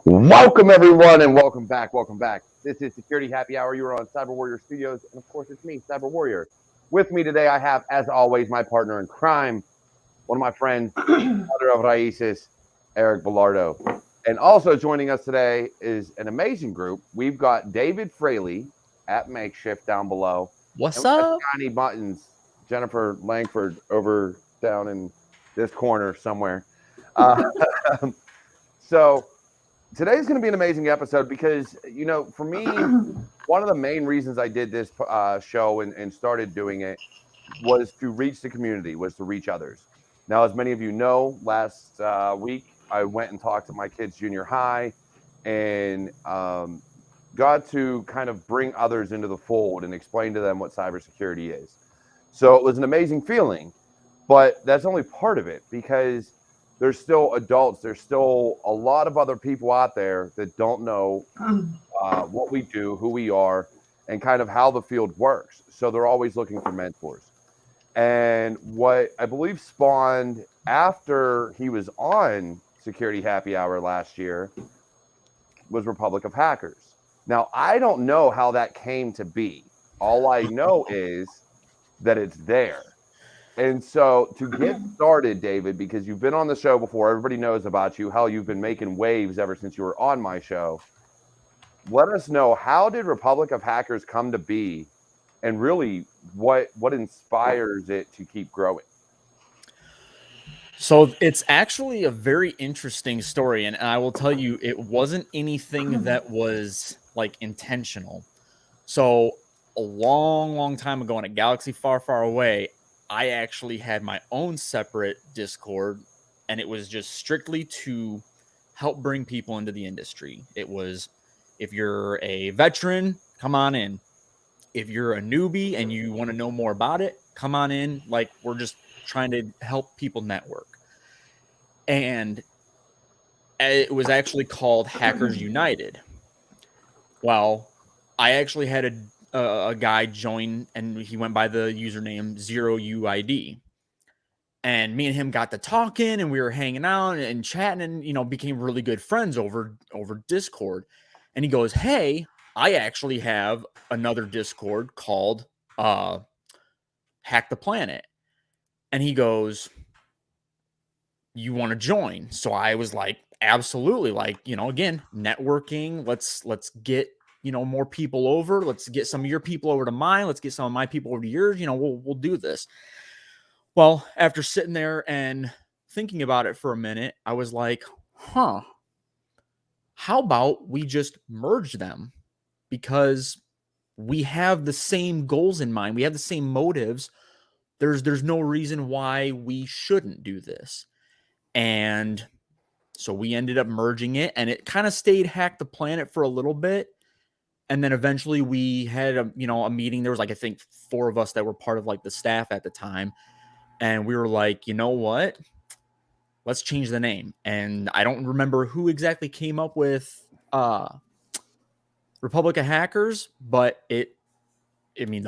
Welcome, everyone, and welcome back. Welcome back. This is Security Happy Hour. You are on CyberWarriorStudios, and of course, it's me, Cyber Warrior. With me today, I have, as always, my partner in crime, one of my friends, father of Raices, Eric Bellardo. And also joining us today is an amazing group. We've got David Fraley at Makeshift down below. What's and we got up? Shiny Buttons, Jennifer Langford, over down in this corner somewhere. So today's going to be an amazing episode because, for me, one of the main reasons I did this show and started doing it was to reach the community, was to reach others. Now, as many of you know, last week I went and talked to my kids' junior high and got to kind of bring others into the fold and explain to them what cybersecurity is. So it was an amazing feeling, but that's only part of it because there's still adults, there's still a lot of other people out there that don't know what we do, who we are, and kind of how the field works. So they're always looking for mentors. And what I believe spawned after he was on Security Happy Hour last year was Republic of Hackers. Now, I don't know how that came to be. All I know is that it's there. And so to get started, David, because you've been on the show before, everybody knows about you, how you've been making waves ever since you were on my show. Let us know, how did Republic of Hackers come to be, and really what inspires it to keep growing? So it's actually a very interesting story, and I will tell you, it wasn't anything that was like intentional. So a long time ago in a galaxy far away, I actually had my own separate Discord, and it was just strictly to help bring people into the industry. It was, if you're a veteran, come on in. If you're a newbie and you want to know more about it, come on in. Like, we're just trying to help people network. And it was actually called Hackers United. Well, I actually had a guy join, and he went by the username 0UID. And me and him got to talking, and we were hanging out and chatting, and became really good friends over Discord. And he goes, "Hey, I actually have another Discord called Hack the Planet." And he goes, "You want to join?" So I was like, absolutely. Like, again, networking. Let's get more people over. Let's get some of your people over to mine. Let's get some of my people over to yours. We'll do this. Well, after sitting there and thinking about it for a minute, I was like, how about we just merge them? Because we have the same goals in mind. We have the same motives. There's no reason why we shouldn't do this. And so we ended up merging it, and it kind of stayed Hack the Planet for a little bit. And then eventually we had a meeting. There was like, I think 4 of us that were part of like the staff at the time. And we were like, you know what? Let's change the name. And I don't remember who exactly came up with Republic of Hackers, but the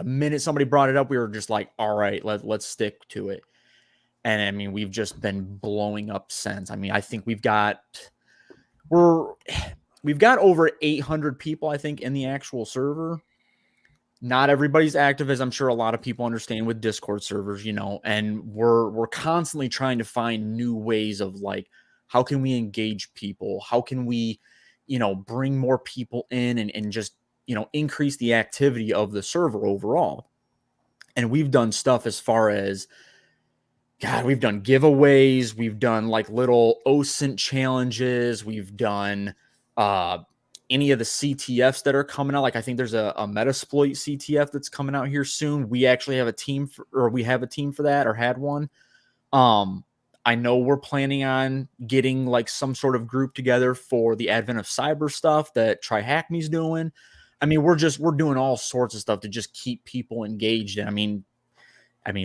minute somebody brought it up, we were just like, all right, let's stick to it. And we've just been blowing up since. I think we've got over 800 people, I think, in the actual server. Not everybody's active, as I'm sure a lot of people understand with Discord servers, and we're constantly trying to find new ways of like, how can we engage people? How can we, bring more people in and just, increase the activity of the server overall? And we've done stuff as far as, God, we've done giveaways. We've done like little OSINT challenges. We've done any of the CTFs that are coming out. Like, I think there's a Metasploit CTF that's coming out here soon. We actually have a team for that, or had one. I know we're planning on getting like some sort of group together for the Advent of Cyber stuff that TryHackMe's doing. We're doing all sorts of stuff to just keep people engaged. And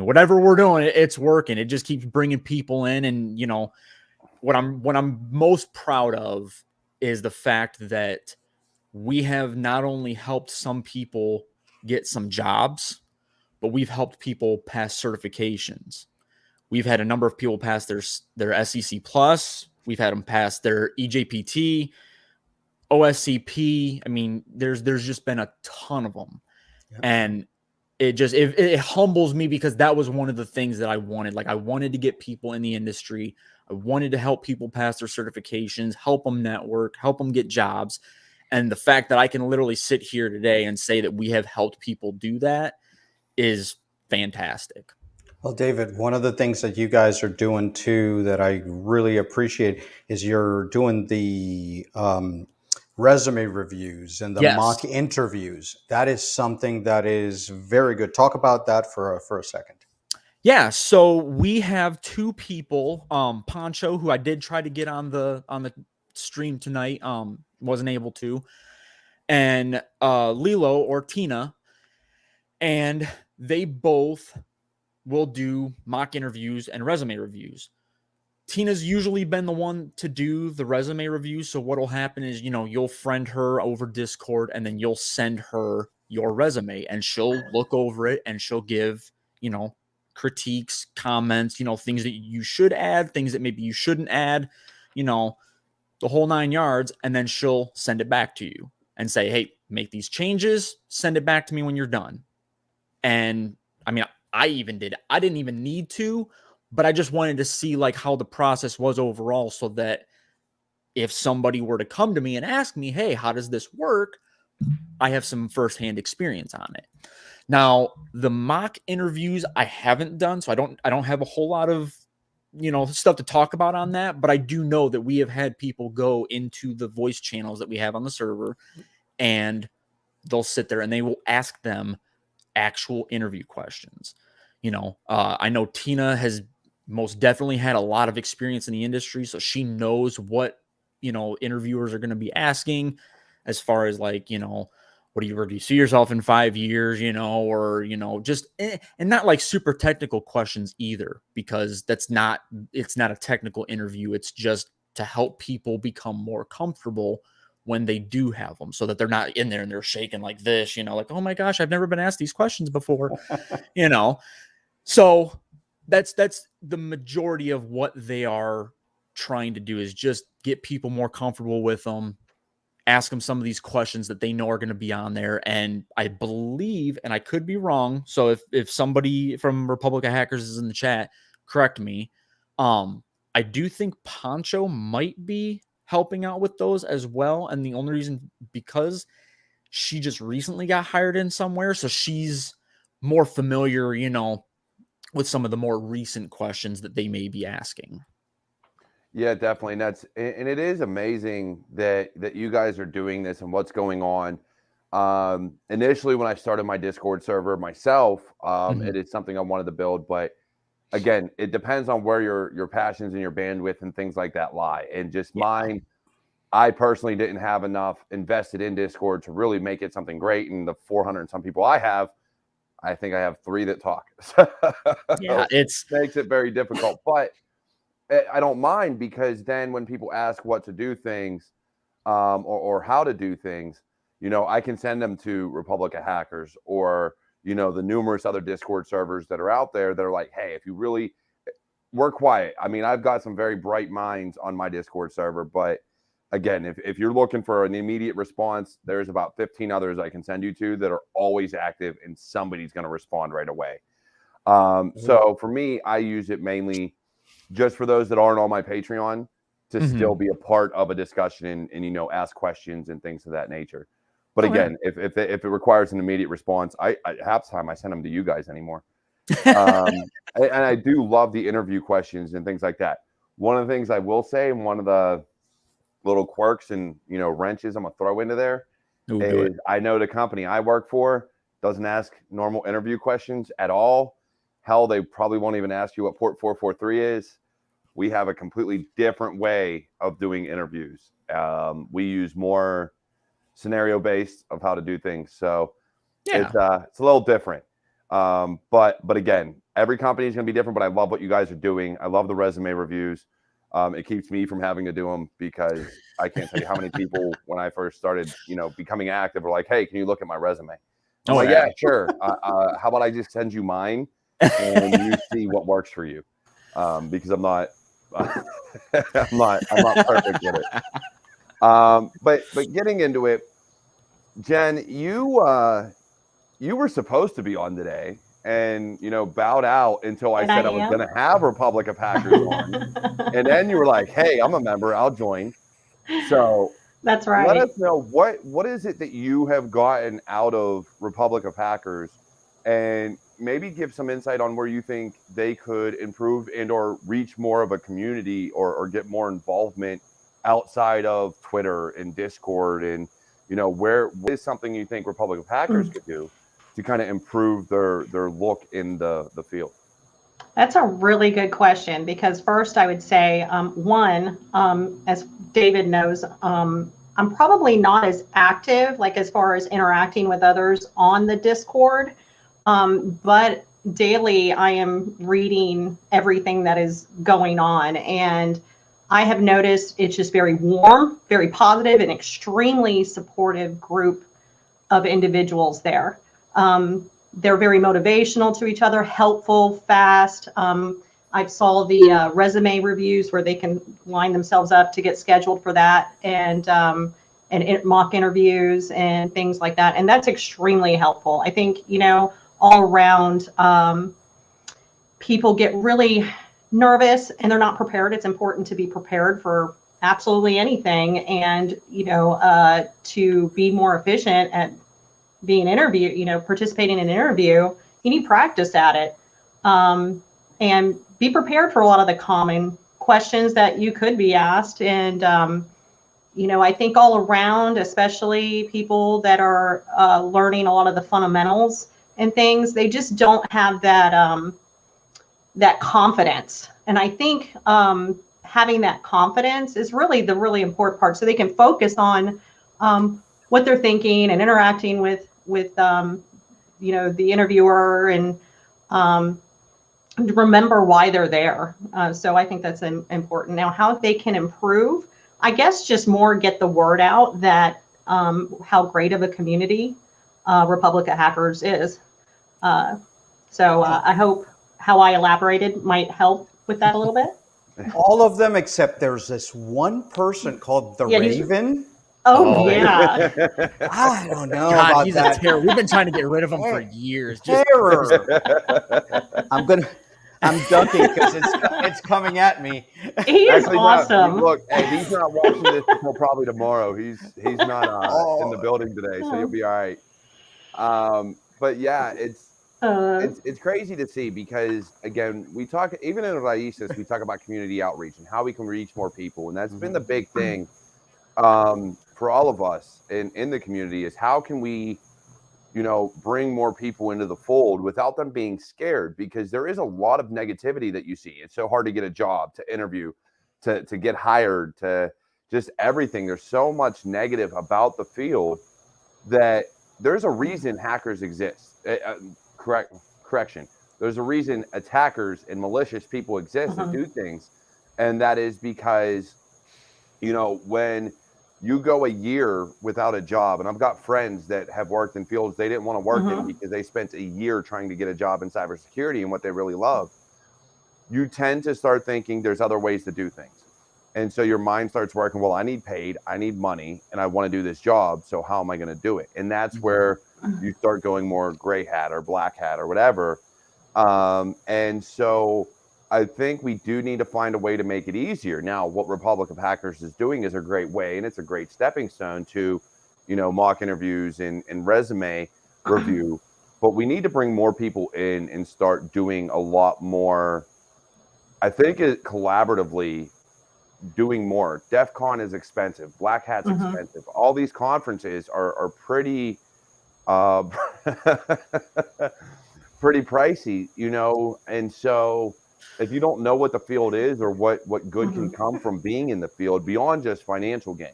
whatever we're doing, it's working. It just keeps bringing people in. And, what I'm most proud of is the fact that we have not only helped some people get some jobs, but we've helped people pass certifications. We've had a number of people pass their SEC plus. We've had them pass their EJPT. OSCP. I mean, there's just been a ton of them. Yep. And it humbles me because that was one of the things that I wanted. Like, I wanted to get people in the industry. I wanted to help people pass their certifications, help them network, help them get jobs. And the fact that I can literally sit here today and say that we have helped people do that is fantastic. Well, David, one of the things that you guys are doing too that I really appreciate is you're doing the resume reviews and the mock interviews. That is something that is very good. Talk about that for a second. Yeah, so we have two people, Poncho, who I did try to get on the stream tonight, wasn't able to, and Lilo or Tina, and they both will do mock interviews and resume reviews. Tina's usually been the one to do the resume reviews, so what'll happen is, you'll friend her over Discord, and then you'll send her your resume, and she'll look over it, and she'll give, critiques, comments, things that you should add, things that maybe you shouldn't add, the whole 9 yards. And then she'll send it back to you and say, hey, make these changes, send it back to me when you're done. And I mean, I didn't even need to, but I just wanted to see like how the process was overall, so that if somebody were to come to me and ask me, hey, how does this work? I have some firsthand experience on it. Now, the mock interviews I haven't done, so I don't have a whole lot of, stuff to talk about on that, but I do know that we have had people go into the voice channels that we have on the server, and they'll sit there and they will ask them actual interview questions. I know Tina has most definitely had a lot of experience in the industry, so she knows what, interviewers are going to be asking as far as like, where do you see yourself in 5 years, or, just, and not like super technical questions either, because it's not a technical interview. It's just to help people become more comfortable when they do have them, so that they're not in there and they're shaking like this, like, oh my gosh, I've never been asked these questions before, So that's the majority of what they are trying to do, is just get people more comfortable with them, ask them some of these questions that they know are going to be on there. And I believe, and I could be wrong, so if somebody from Republic of Hackers is in the chat, correct me. I do think Poncho might be helping out with those as well. And the only reason, because she just recently got hired in somewhere, so she's more familiar, with some of the more recent questions that they may be asking. Yeah, definitely. And it is amazing that you guys are doing this and what's going on. Initially, when I started my Discord server myself, it is something I wanted to build, but again, it depends on where your passions and your bandwidth and things like that lie. And just mine, I personally didn't have enough invested in Discord to really make it something great. And the 400 and some people I have, I think I have 3 that talk. Yeah, it makes it very difficult, but I don't mind, because then when people ask what to do things, or how to do things, I can send them to Republic of Hackers, or, the numerous other Discord servers that are out there that are like, hey, if you really, we're quiet. I mean, I've got some very bright minds on my Discord server, but again, if you're looking for an immediate response, there's about 15 others I can send you to that are always active, and somebody's going to respond right away. So for me, I use it mainly just for those that aren't on my Patreon to still be a part of a discussion and ask questions and things of that nature. But again, if it requires an immediate response, I half the time I send them to you guys anymore. And I do love the interview questions and things like that. One of the things I will say, and one of the little quirks and wrenches I'm gonna throw into there, is I know the company I work for doesn't ask normal interview questions at all. Hell, they probably won't even ask you what port 443 is. We have a completely different way of doing interviews. We use more scenario based of how to do things. So it's a little different. But again, every company is going to be different, but I love what you guys are doing. I love the resume reviews. It keeps me from having to do them, because I can't tell you how many people, when I first started, becoming active, were like, hey, can you look at my resume? I'm like, yeah, sure. How about I just send you mine and you see what works for you? Because I'm not perfect with it. But getting into it, Jen, you were supposed to be on today, and bowed out until I And I said I was am. going to have Republic of Hackers on, and then you were like, "Hey, I'm a member. I'll join." So That's let right. us know what is it that you have gotten out of Republic of Hackers, and maybe give some insight on where you think they could improve and or reach more of a community or get more involvement outside of Twitter and Discord, and what is something you think Republic of Hackers could do to kind of improve their look in the field? That's a really good question, because first I would say, one, as David knows, I'm probably not as active, like as far as interacting with others on the Discord, but daily I am reading everything that is going on, and I have noticed it's just very warm, very positive, and extremely supportive group of individuals there. They're very motivational to each other, helpful, fast. I saw the resume reviews where they can line themselves up to get scheduled for that, and mock interviews and things like that. And that's extremely helpful. I think, all around, people get really nervous and they're not prepared. It's important to be prepared for absolutely anything, and, to be more efficient at being interviewed, participating in an interview, you need practice at it. And be prepared for a lot of the common questions that you could be asked. And, I think all around, especially people that are learning a lot of the fundamentals and things, they just don't have that confidence. And I think having that confidence is really the really important part, so they can focus on what they're thinking and interacting with the interviewer, and remember why they're there. So I think that's important. Now, how they can improve, I guess, just more get the word out that how great of a community Republic of Hackers is. I hope how I elaborated might help with that a little bit. All of them except there's this one person called the Raven. Oh, yeah. I don't know God, about he's that. a terror. We've been trying to get rid of him for years. Terror. I'm ducking because it's coming at me. He is awesome. No, look, and he's not watching this until probably tomorrow. He's not in the building today, so you'll be all right. But yeah, it's crazy to see, because again, we talk, even in Raices, we talk about community outreach and how we can reach more people, and that's been the big thing for all of us in the community, is how can we bring more people into the fold without them being scared, because there is a lot of negativity that you see. It's so hard to get a job, to interview, to get hired, to just everything. There's so much negative about the field that there's a reason hackers exist. Correction. There's a reason attackers and malicious people exist and do things. And that is because, when you go a year without a job, and I've got friends that have worked in fields they didn't want to work in because they spent a year trying to get a job in cybersecurity and what they really love, you tend to start thinking there's other ways to do things. And so your mind starts working, well, I need paid, I need money, and I want to do this job, so how am I going to do it? And that's where you start going more gray hat or black hat or whatever. And so I think we do need to find a way to make it easier. Now, what Republic of Hackers is doing is a great way, and it's a great stepping stone to, mock interviews and resume review. But we need to bring more people in and start doing a lot more. I think collaboratively doing more. DEF CON is expensive. Black Hat's expensive. All these conferences are pretty pretty pricey, and so if you don't know what the field is or what good can come from being in the field beyond just financial gain,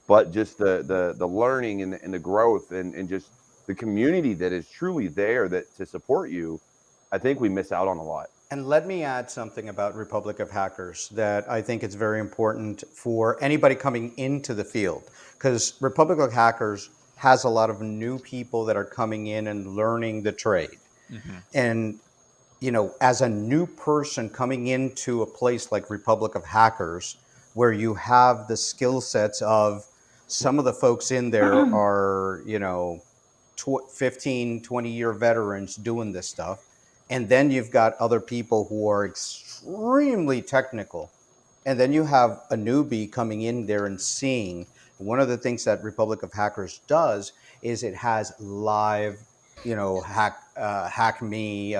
but just the learning and the growth and just the community that is truly there to support you, I think we miss out on a lot. And let me add something about Republic of Hackers that I think it's very important for anybody coming into the field, because Republic of Hackers has a lot of new people that are coming in and learning the trade. And, as a new person coming into a place like Republic of Hackers, where you have the skill sets of some of the folks in there are, 15, 20-year veterans doing this stuff. And then you've got other people who are extremely technical. And then you have a newbie coming in there and seeing. One of the things that Republic of Hackers does is it has live, hack me,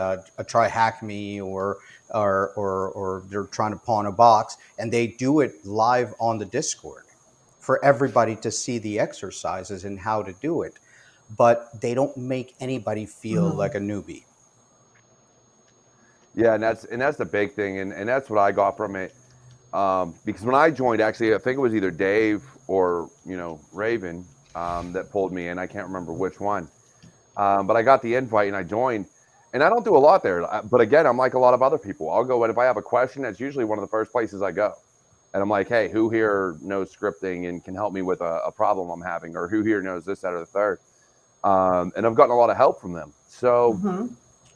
try hack me, or they're trying to pawn a box, and they do it live on the Discord for everybody to see the exercises and how to do it. But they don't make anybody feel like a newbie. Yeah, and that's the big thing, and that's what I got from it. Because when I joined, actually, I think it was either Dave or Raven that pulled me in. I can't remember which one, but I got the invite and I joined. And I don't do a lot there, but again, I'm like a lot of other people. I'll go, and if I have a question, that's usually one of the first places I go. And I'm like, hey, who here knows scripting and can help me with a problem I'm having, or who here knows this, that, or the third? And I've gotten a lot of help from them. So,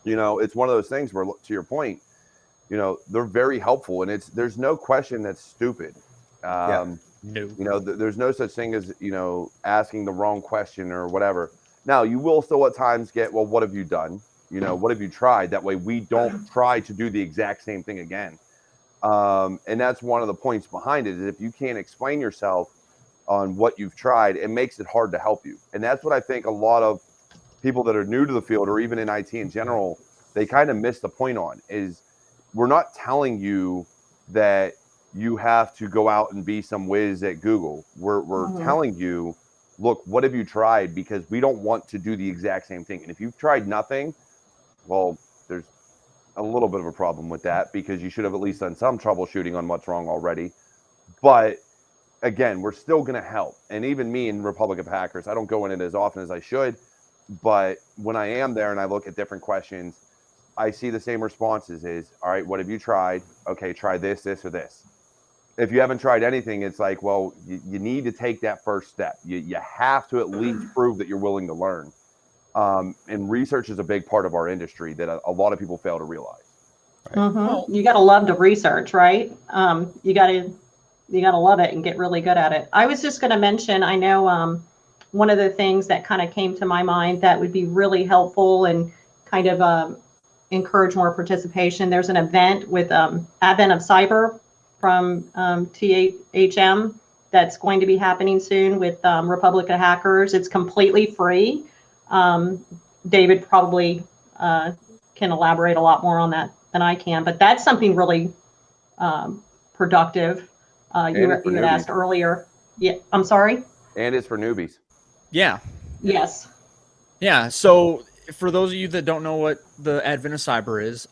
it's one of those things where, to your point, they're very helpful, and there's no question that's stupid. No. There's no such thing as, asking the wrong question or whatever. Now, you will still at times get, well, what have you done? What have you tried? That way we don't try to do the exact same thing again. And that's one of the points behind it, is if you can't explain yourself on what you've tried, it makes it hard to help you. And that's what I think a lot of people that are new to the field, or even in IT in general, they kind of miss the point on, is we're not telling you that you have to go out and be some whiz at Google. We're telling you, look, what have you tried? Because we don't want to do the exact same thing. And if you've tried nothing, well, there's a little bit of a problem with that, because you should have at least done some troubleshooting on what's wrong already. But again, we're still going to help. And even me in Republic of Hackers, I don't go in it as often as I should, but when I am there and I look at different questions, I see the same responses is, all right, what have you tried? Okay, try this, this, or this. If you haven't tried anything, it's like, well, you need to take that first step. You have to at least prove that you're willing to learn. And research is a big part of our industry that a lot of people fail to realize. Right? Well, you got to love to research, right? You got to love it and get really good at it. I was just going to mention, I know one of the things that kind of came to my mind that would be really helpful and kind of encourage more participation. There's an event with Advent of Cyber from THM that's going to be happening soon with Republic of Hackers. It's completely free. David probably can elaborate a lot more on that than I can, but that's something really productive. You had asked earlier. Yeah, I'm sorry. And it's for newbies. Yeah. Yes. Yeah. So for those of you that don't know what the Advent of Cyber is,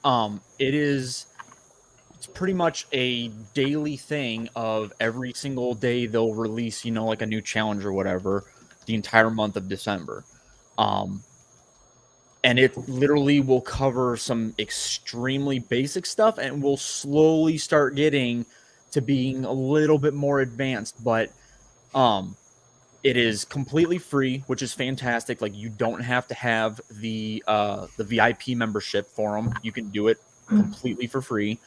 it's pretty much a daily thing of every single day they'll release, like a new challenge or whatever, the entire month of December. And it literally will cover some extremely basic stuff, and we'll slowly start getting to being a little bit more advanced, but it is completely free, which is fantastic. Like, you don't have to have the VIP membership for them. You can do it completely for free.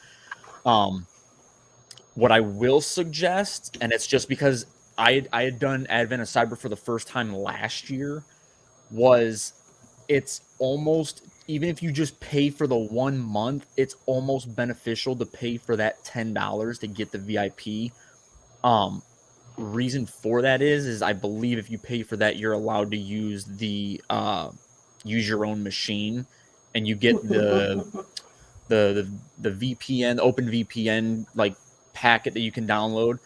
What I will suggest, and it's just because I had done Advent of Cyber for the first time last year, was it's almost, even if you just pay for the 1 month, it's almost beneficial to pay for that $10 to get the VIP. Reason for that is I believe if you pay for that, you're allowed to use use your own machine, and you get the VPN, open VPN like packet that you can download.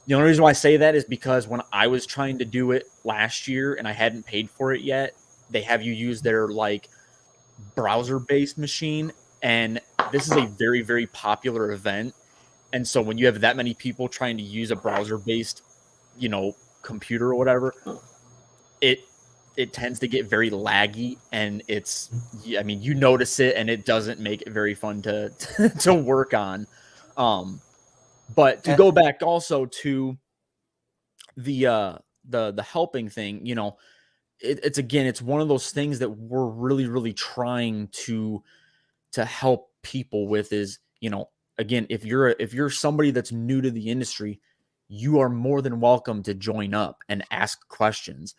The only reason why I say that is because when I was trying to do it last year and I hadn't paid for it yet, they have you use their like browser-based machine, and this is a very, very popular event. And so when you have that many people trying to use a browser-based, computer or whatever, it tends to get very laggy, and you notice it, and it doesn't make it very fun to to work on. But to go back also to the helping thing, it's one of those things that we're really, really trying to help people with is, again, if you're somebody that's new to the industry, you are more than welcome to join up and ask questions.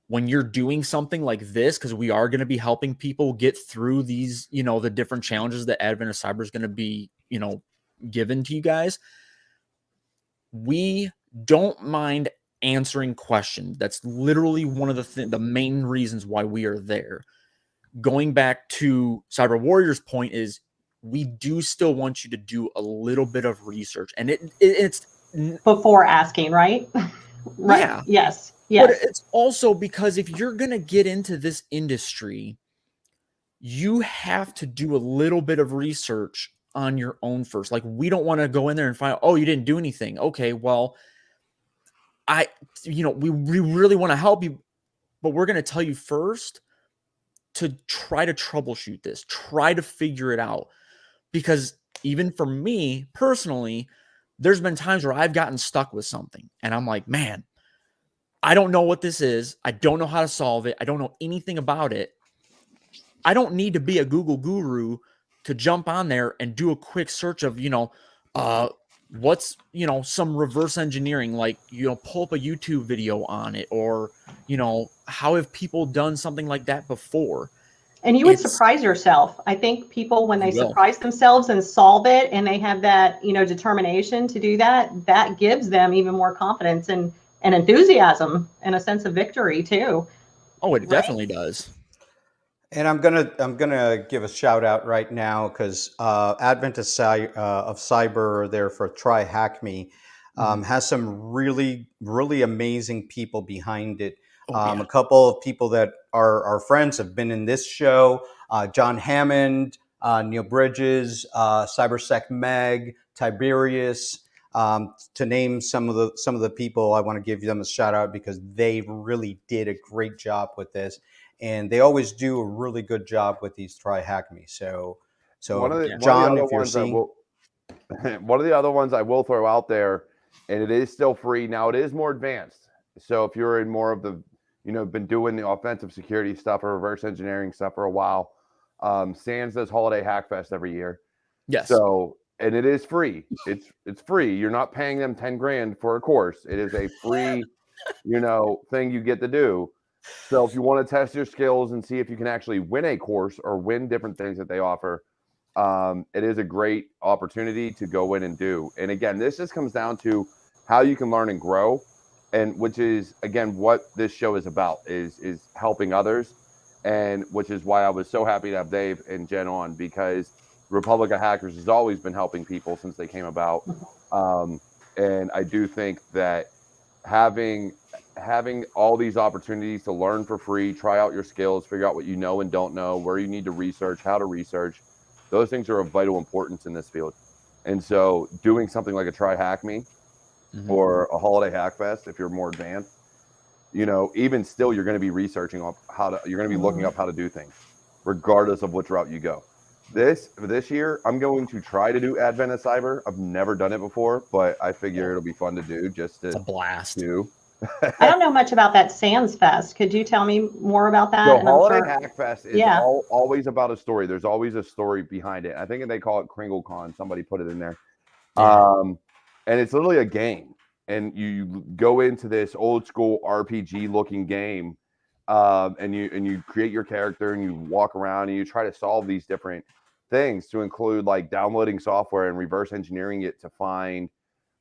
When you're doing something like this, because we are going to be helping people get through these, the different challenges that Advent of Cyber is going to be, given to you guys, we don't mind answering questions. That's literally one of the main reasons why we are there. Going back to Cyber Warrior's point is we do still want you to do a little bit of research, and it's before asking, right? Right. Yeah. Yes. But it's also because if you're going to get into this industry, you have to do a little bit of research on your own first. Like, we don't want to go in there and find out, oh, you didn't do anything. Okay, well, we really want to help you, but we're going to tell you first to try to troubleshoot this, try to figure it out. Because even for me personally, there's been times where I've gotten stuck with something and I'm like, man, I don't know what this is. I don't know how to solve it. I don't know anything about it. I don't need to be a Google guru to jump on there and do a quick search of, what's, some reverse engineering, like, pull up a YouTube video on it, or, how have people done something like that before? And you would surprise yourself. I think people, when they surprise themselves and solve it, and they have that, determination to do that, that gives them even more confidence and enthusiasm and a sense of victory too. Oh, it definitely does. And I'm gonna give a shout out right now because Advent of Cyber there for Try Hack Me has some really amazing people behind it. A couple of people that are our friends have been in this show: John Hammond, Neil Bridges, Cybersec Meg, Tiberius. To name some of the people, I want to give them a shout out because they really did a great job with this, and they always do a really good job with these Try Hack Me. So John, if you're seeing, one of the other ones I will throw out there, and it is still free now. It is more advanced. So if you're in more of the, been doing the offensive security stuff or reverse engineering stuff for a while, SANS does Holiday Hackfest every year. Yes. So, and it is free. It's free. You're not paying them 10 grand for a course. It is a free, thing you get to do. So if you want to test your skills and see if you can actually win a course or win different things that they offer, it is a great opportunity to go in and do. And again, this just comes down to how you can learn and grow, and which is, again, what this show is about, is helping others. And which is why I was so happy to have Dave and Jen on, because Republic of Hackers has always been helping people since they came about. And I do think that having all these opportunities to learn for free, try out your skills, figure out what you know and don't know, where you need to research, how to research, those things are of vital importance in this field. And so doing something like a Try Hack Me or a Holiday Hackfest, if you're more advanced, even still, you're going to be researching on you're going to be looking up how to do things, regardless of which route you go. This year, I'm going to try to do Advent of Cyber. I've never done it before, but I figure it'll be fun to do. It's a blast. I don't know much about that SANS Fest. Could you tell me more about that? So Holiday Hackfest is always about a story. There's always a story behind it. I think they call it KringleCon. Somebody put it in there. And it's literally a game. And you go into this old school RPG looking game, and you create your character and you walk around and you try to solve these different things, to include like downloading software and reverse engineering it to find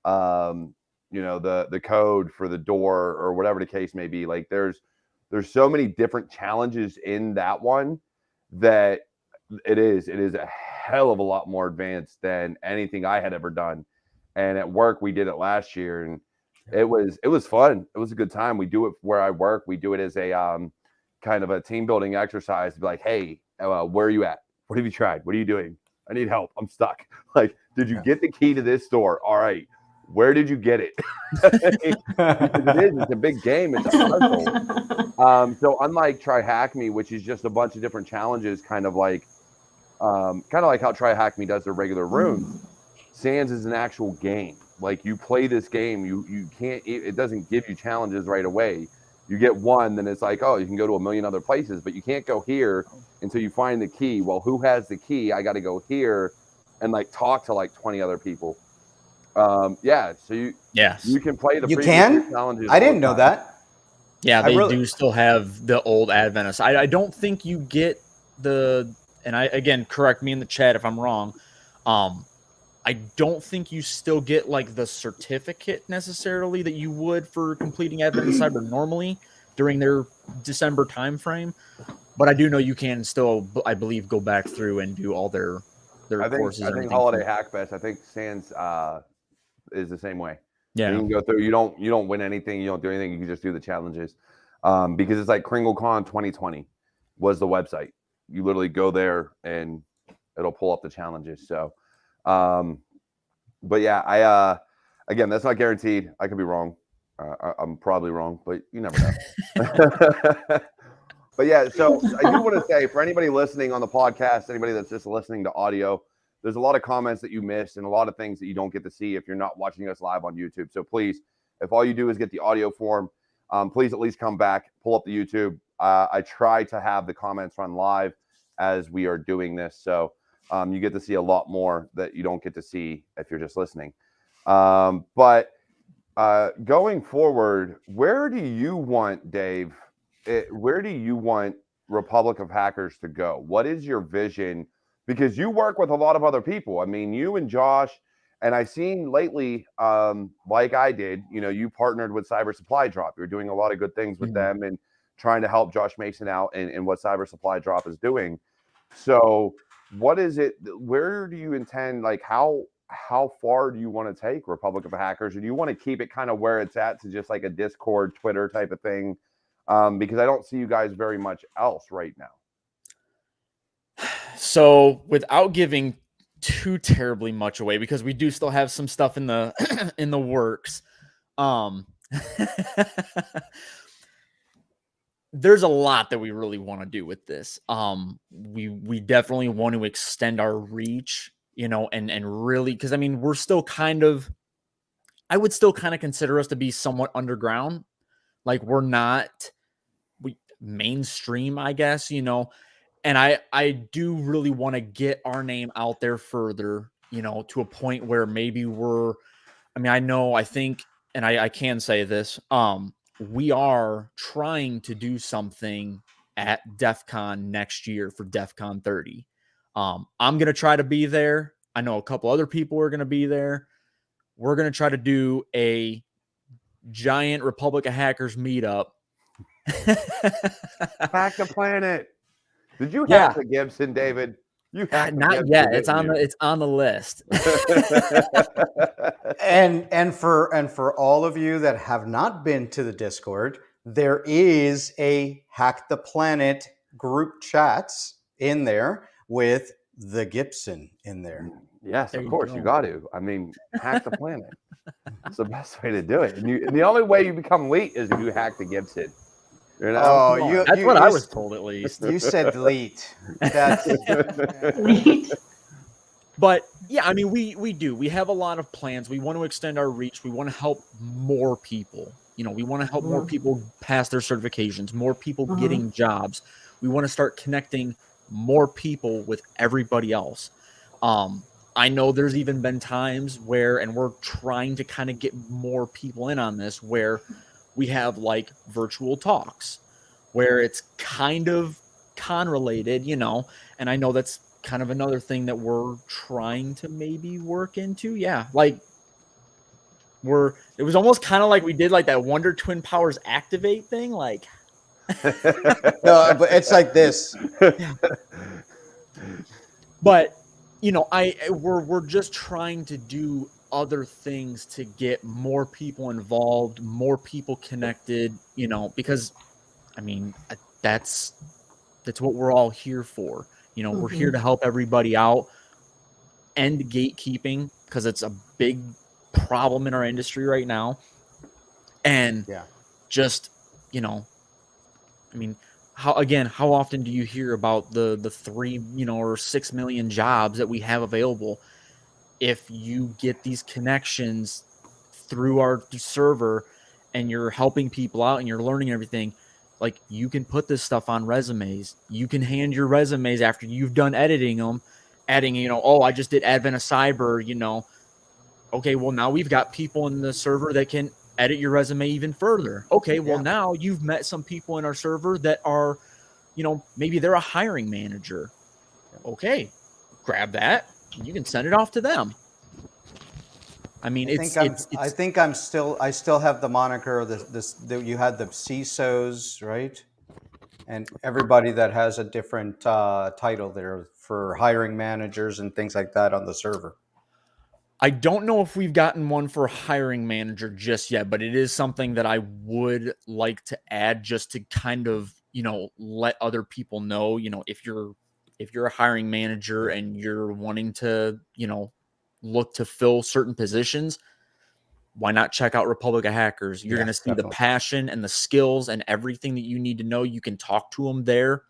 the code for the door or whatever the case may be. Like there's so many different challenges in that one that it is a hell of a lot more advanced than anything I had ever done. And at work, we did it last year, and it was fun. It was a good time. We do it where I work. We do it as a kind of a team building exercise to be like, hey, where are you at? What have you tried? What are you doing? I need help. I'm stuck. Like, did you get the key to this door? All right. Where did you get it? It's a big game. It's a puzzle. So unlike Try Hack Me, which is just a bunch of different challenges, kind of like how Try Hack Me does their regular rooms, SANS is an actual game. Like, you play this game, you can't, it doesn't give you challenges right away. You get one, then it's like, oh, you can go to a million other places, but you can't go here until you find the key. Well, who has the key? I got to go here and like talk to like 20 other people. Yeah, so you can play the You previous can? challenges. I didn't know that. Yeah, I they really- do still have the old Adventist. I don't think you get the, and I, again, correct me in the chat if I'm wrong. I don't think you still get like the certificate necessarily that you would for completing Adventist Cyber normally during their December timeframe. But I do know you can still, I believe, go back through and do all their courses. I think Holiday Hack Fest. I think Sans is the same way. Yeah, you can go through. You don't win anything. You don't do anything. You can just do the challenges, because it's like KringleCon 2020 was the website. You literally go there and it'll pull up the challenges. So, but yeah, I again, that's not guaranteed. I could be wrong. I'm probably wrong, but you never know. But yeah, so I do want to say for anybody listening on the podcast, anybody that's just listening to audio, there's a lot of comments that you missed and a lot of things that you don't get to see if you're not watching us live on YouTube. So please, if all you do is get the audio form, please at least come back, pull up the YouTube. I try to have the comments run live as we are doing this. So you get to see a lot more that you don't get to see if you're just listening. But going forward, where do you want, Dave, where do you want Republic of Hackers to go? What is your vision? Because you work with a lot of other people. I mean, you and Josh, and I've seen lately, like I did, you partnered with Cyber Supply Drop. You're doing a lot of good things with them and trying to help Josh Mason out in what Cyber Supply Drop is doing. So what is it? Where do you intend, like how far do you want to take Republic of Hackers? Or do you want to keep it kind of where it's at to just like a Discord, Twitter type of thing? Because I don't see you guys very much else right now. So without giving too terribly much away, because we do still have some stuff in the in the works. There's a lot that we really want to do with this. We definitely want to extend our reach, and really, because I mean, we're still I would still kind of consider us to be somewhat underground. Like we're not mainstream, I guess, and I do really want to get our name out there further, to a point where maybe I think, and I can say this, we are trying to do something at DEF CON next year for DEF CON 30. I'm going to try to be there. I know a couple other people are going to be there. We're going to try to do a giant Republic of Hackers meetup. Hack the planet. Did you hack the Gibson, David? You hacked not Gibson, yet. It's on the list. and for all of you that have not been to the Discord, there is a Hack the Planet group chats in there with the Gibson in there. Yes, of course you got to. I mean, hack the planet. It's the best way to do it. And the only way you become elite is if you hack the Gibson. That's what I was told, at least. You said elite. That's Elite. But yeah, I mean, we do. We have a lot of plans. We want to extend our reach. We want to help more people. We want to help more people pass their certifications, more people getting jobs. We want to start connecting more people with everybody else. I know there's even been times where, and we're trying to kind of get more people in on this, where we have like virtual talks where it's kind of con related, and I know that's kind of another thing that we're trying to maybe work into. Yeah. Like it was almost kind of like we did like that Wonder Twin Powers Activate thing. Like, no, but it's like this. But, we're just trying to do other things to get more people involved, more people connected, because I mean, that's what we're all here for. We're here to help everybody out, end gatekeeping, because it's a big problem in our industry right now. And just, I mean, how often do you hear about the 3, or 6 million jobs that we have available? If you get these connections through our server and you're helping people out and you're learning everything, like you can put this stuff on resumes. You can hand your resumes after you've done editing them, adding, I just did Advent of Cyber, Okay, well, now we've got people in the server that can edit your resume even further. Okay, well, now you've met some people in our server that are, maybe they're a hiring manager. Okay, grab that. You can send it off to them. I mean, I still have the moniker of you had the CISOs, right? And everybody that has a different title there for hiring managers and things like that on the server. I don't know if we've gotten one for hiring manager just yet, but it is something that I would like to add just to kind of, let other people know, if you're a hiring manager and you're wanting to, look to fill certain positions, why not check out Republic of Hackers? You're going to see the passion and the skills and everything that you need to know. You can talk to them there.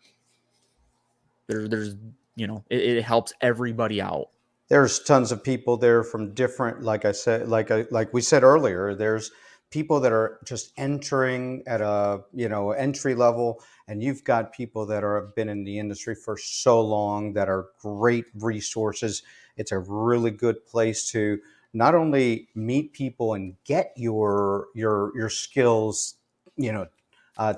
There's, it helps everybody out. There's tons of people there from different, like I said, like we said earlier, there's people that are just entering at a, entry level, and you've got people that have been in the industry for so long that are great resources. It's a really good place to not only meet people and get your skills,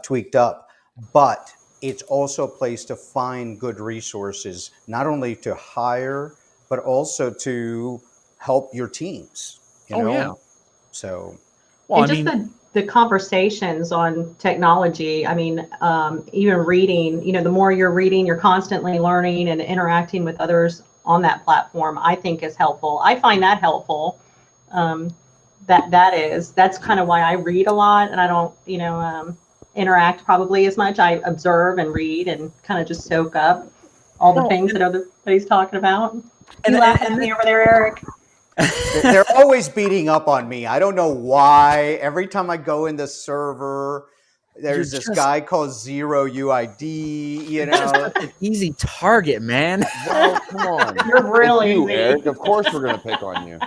tweaked up, but it's also a place to find good resources, not only to hire, but also to help your teams, Yeah. So, well, and just the conversations on technology. I mean, even reading, the more you're reading, you're constantly learning and interacting with others on that platform, I think is helpful. I find that helpful. That's kind of why I read a lot, and I don't, interact probably as much. I observe and read and kind of just soak up all the things that everybody's talking about. You laughing at me over there, Eric? They're always beating up on me. I don't know why. Every time I go in the server, there's this guy called Zero UID. An easy target, man. Well, come on. You're really you, Eric. Of course, we're gonna pick on you.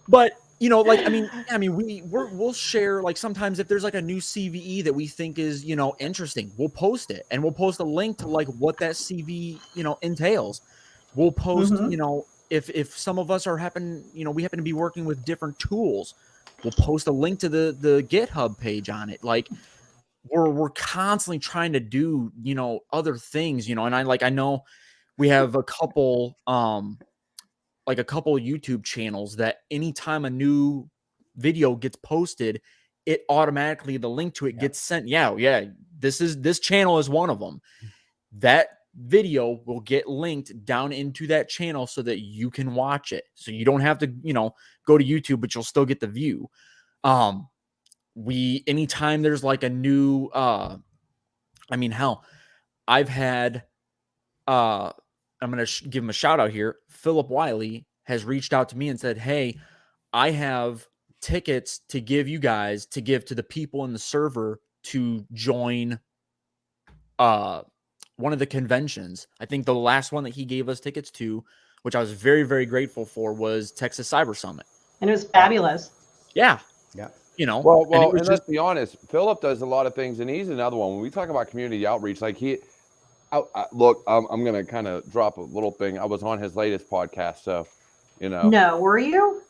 But we'll share, like, sometimes if there's like a new CVE that we think is, interesting, we'll post it, and we'll post a link to like what that CV, entails. We'll post, if some of us we happen to be working with different tools, we'll post a link to the GitHub page on it. Like, we're constantly trying to do, other things, and I know we have a couple YouTube channels that anytime a new video gets posted, it automatically, the link to it gets sent. This channel is one of them. That video will get linked down into that channel so that you can watch it. So you don't have to, go to YouTube, but you'll still get the view. Anytime there's like a new, I've had, I'm going to give him a shout out here. Philip Wiley has reached out to me and said, hey, I have tickets to give you guys, to give to the people in the server to join one of the conventions. I think the last one that he gave us tickets to, which I was very, very grateful for, was Texas Cyber Summit. And it was fabulous. Yeah. Well, and let's be honest, Philip does a lot of things, and he's another one. When we talk about community outreach, like look, I'm going to kind of drop a little thing. I was on his latest podcast, so, No, were you?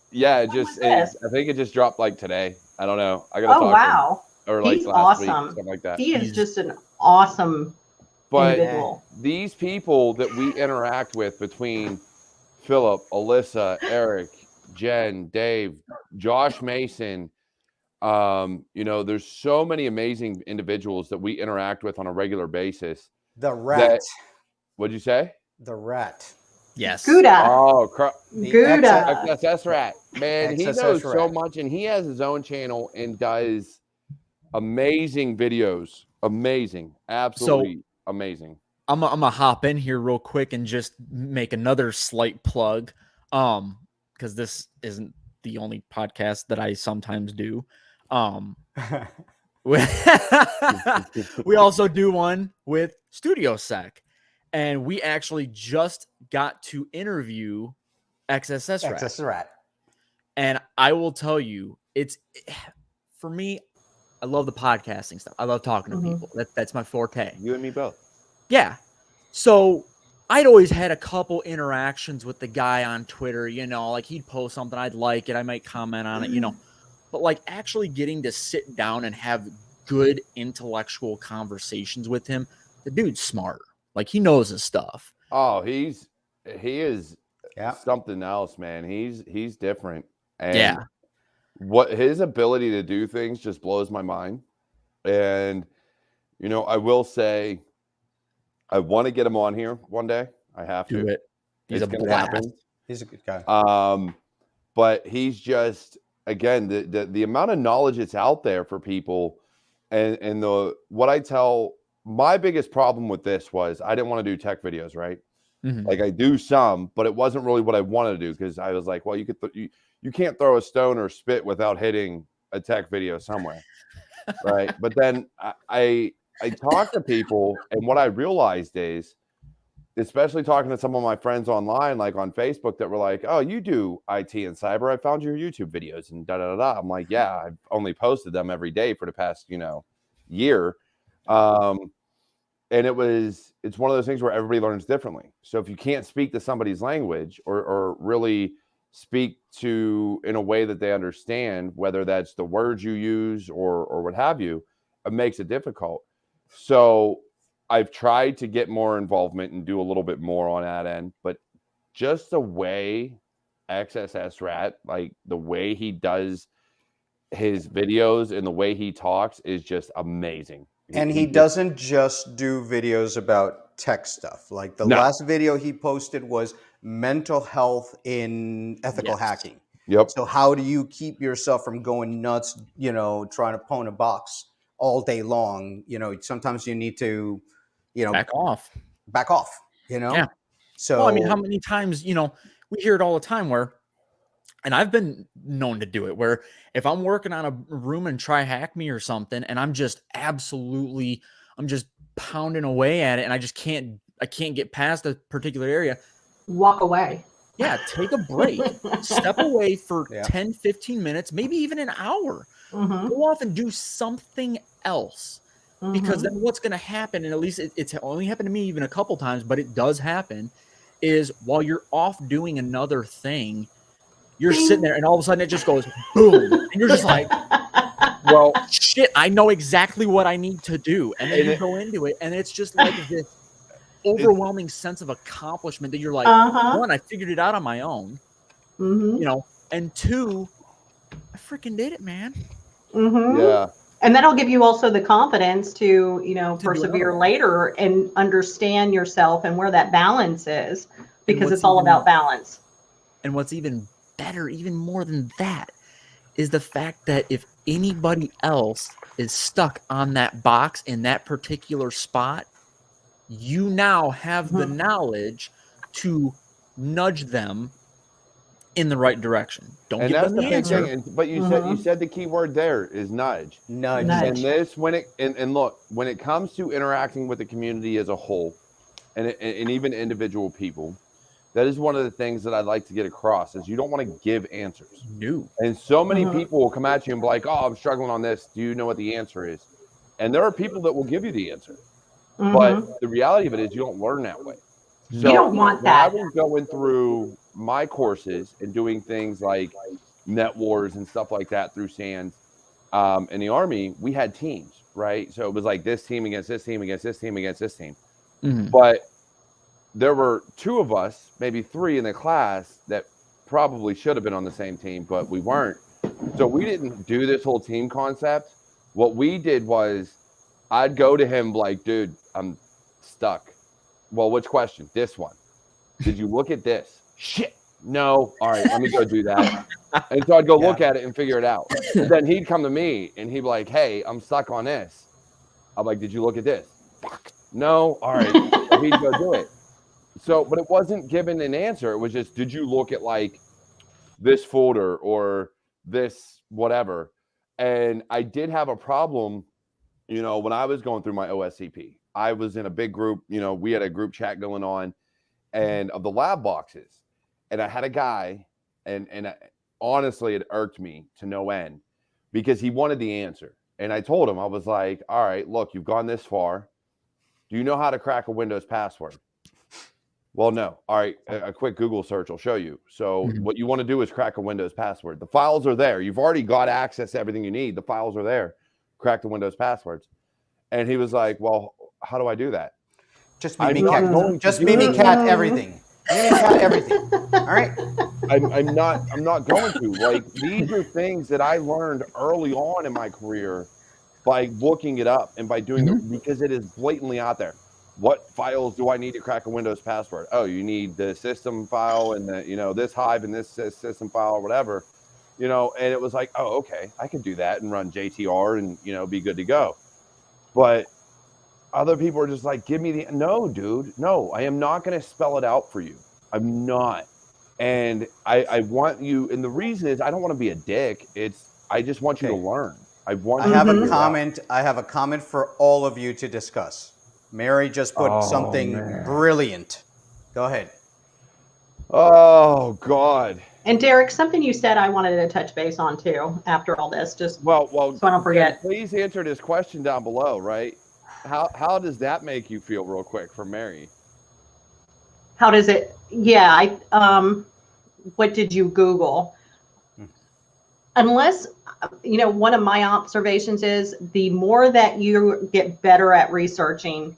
Yeah, I think it just dropped like today. I don't know. I got to talk to him. Or like he's last awesome. week, something like that. He is just an awesome individual. These people that we interact with, between Philip, Alyssa, Eric, Jen, Dave, Josh Mason, there's so many amazing individuals that we interact with on a regular basis. The rat. What'd you say? The rat. Yes. Gouda. Oh, Gouda. XSS rat. Man, he knows so much, and he has his own channel and does amazing videos. Amazing. Absolutely amazing. I'm gonna hop in here real quick and just make another slight plug. Because this isn't the only podcast that I sometimes do. We also do one with StudioSec, and we actually just got to interview XSS Rat. And I will tell you, for me, I love the podcasting stuff. I love talking to people. That's my forte. You and me both. Yeah. So I'd always had a couple interactions with the guy on Twitter, you know, like he'd post something, I'd like it, I might comment on it, you know, but like actually getting to sit down and have good intellectual conversations with him, the dude's smart. Like he knows his stuff. Oh, he is something else, man. He's different. And what his ability to do things just blows my mind. And, you know, I will say, I want to get him on here one day. I have to. Do it. He's it's a gonna blast. happen. He's a good guy. But he's just, again, the amount of knowledge that's out there for people, and what I tell, my biggest problem with this was I didn't want to do tech videos, right? Mm-hmm. Like I do some, but it wasn't really what I wanted to do, because I was like, well, you can't throw a stone or spit without hitting a tech video somewhere, right? But then I talk to people, and what I realized is, especially talking to some of my friends online, like on Facebook, that were like, oh, you do IT and cyber. I found your YouTube videos and da da da. I'm like, yeah, I've only posted them every day for the past, you know, year. And it's one of those things where everybody learns differently. So if you can't speak to somebody's language or really speak to in a way that they understand, whether that's the words you use or what have you, it makes it difficult. So I've tried to get more involvement and do a little bit more on that end, but just the way XSS Rat, like the way he does his videos and the way he talks is just amazing. And he doesn't just do videos about tech stuff. Like the last video he posted was mental health in ethical hacking. Yep. So how do you keep yourself from going nuts, you know, trying to pwn a box all day long? You know, sometimes you need to, you know, back off, you know? Yeah. So, well, I mean, how many times, you know, we hear it all the time where, and I've been known to do it, where if I'm working on a room and try hack me or something, and I'm just pounding away at it, and I can't get past a particular area. Walk away. Yeah, take a break. Step away for 10, 15 minutes, maybe even an hour. Mm-hmm. Go off and do something else. Mm-hmm. Because then what's going to happen, and at least it's only happened to me even a couple times, but it does happen, is while you're off doing another thing, you're sitting there and all of a sudden it just goes boom. And you're just like, well, shit, I know exactly what I need to do. And then you go into it, and it's just like this overwhelming sense of accomplishment that you're like, one, I figured it out on my own, you know, and two, I freaking did it, man. Mm-hmm. Yeah. And that'll give you also the confidence to, you know, persevere later and understand yourself and where that balance is, because it's all about balance. And what's even better, even more than that, is the fact that if anybody else is stuck on that box in that particular spot, you now have the knowledge to nudge them in the right direction. Don't give them the answer. Thing. But you said the key word there is nudge. Nudge. And this, when look, when it comes to interacting with the community as a whole, and even individual people, that is one of the things that I'd like to get across, is you don't want to give answers. No. And so many people will come at you and be like, oh, I'm struggling on this. Do you know what the answer is? And there are people that will give you the answer. But the reality of it is you don't learn that way. So you don't want that. When I was going through my courses and doing things like Net Wars and stuff like that through SANS in the Army, we had teams, right? So it was like this team against this team against this team against this team. But there were two of us, maybe three in the class, that probably should have been on the same team, but we weren't. So we didn't do this whole team concept. What we did was I'd go to him like, dude, I'm stuck. Well, which question? This one. Did you look at this? Shit. No. All right, let me go do that. And so I'd go look at it and figure it out. And then he'd come to me and he'd be like, hey, I'm stuck on this. I'm like, did you look at this? Fuck. No. All right. So he'd go do it. So, but it wasn't given an answer. It was just, did you look at like this folder or this whatever? And I did have a problem, you know, when I was going through my OSCP. I was in a big group, you know, we had a group chat going on, and of the lab boxes. And I had a guy, and honestly, it irked me to no end, because he wanted the answer. And I told him, I was like, all right, look, you've gone this far. Do you know how to crack a Windows password? Well, no. All right. A quick Google search will show you. So what you want to do is crack a Windows password. The files are there. You've already got access to everything you need. The files are there. Crack the Windows passwords. And he was like, well, how do I do that? Just mimicat. Just mimicat everything. Mimicat everything. All right. I'm not going to. Like, these are things that I learned early on in my career by looking it up and by doing it, because it is blatantly out there. What files do I need to crack a Windows password? Oh, you need the system file and the, this Hive and this system file or whatever, and it was like, oh, okay, I can do that and run JTR and, be good to go. But other people are just like, give me no, dude, no, I am not going to spell it out for you. I'm not. And I want you, and the reason is I don't want to be a dick. I just want you to learn. I have a comment. I have a comment for all of you to discuss. Mary just put something brilliant. Go ahead. Oh, God. And Derek, something you said I wanted to touch base on too after all this, just so I don't forget. Please answer this question down below, right? How does that make you feel real quick for Mary? How does it? Yeah, what did you Google? Unless, one of my observations is the more that you get better at researching,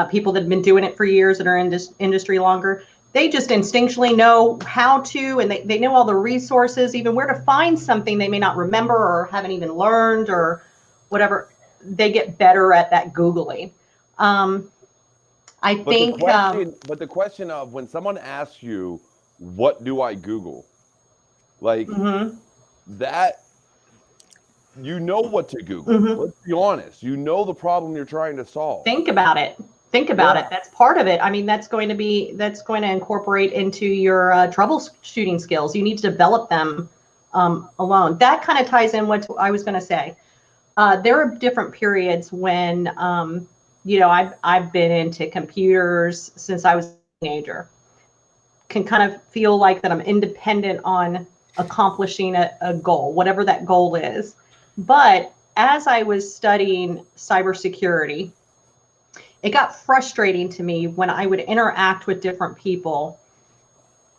people that have been doing it for years that are in this industry longer, they just instinctually know how to, and they know all the resources, even where to find something they may not remember or haven't even learned or whatever. They get better at that Googling. I think. But the question of when someone asks you, what do I Google? Like that, what to Google. Let's be honest. The problem you're trying to solve. Think about it. It. That's part of it. I mean, that's going to incorporate into your troubleshooting skills. You need to develop them alone. That kind of ties in what I was going to say. There are different periods when, I've been into computers since I was a teenager. Can kind of feel like that I'm independent on accomplishing a goal, whatever that goal is. But as I was studying cybersecurity, it got frustrating to me when I would interact with different people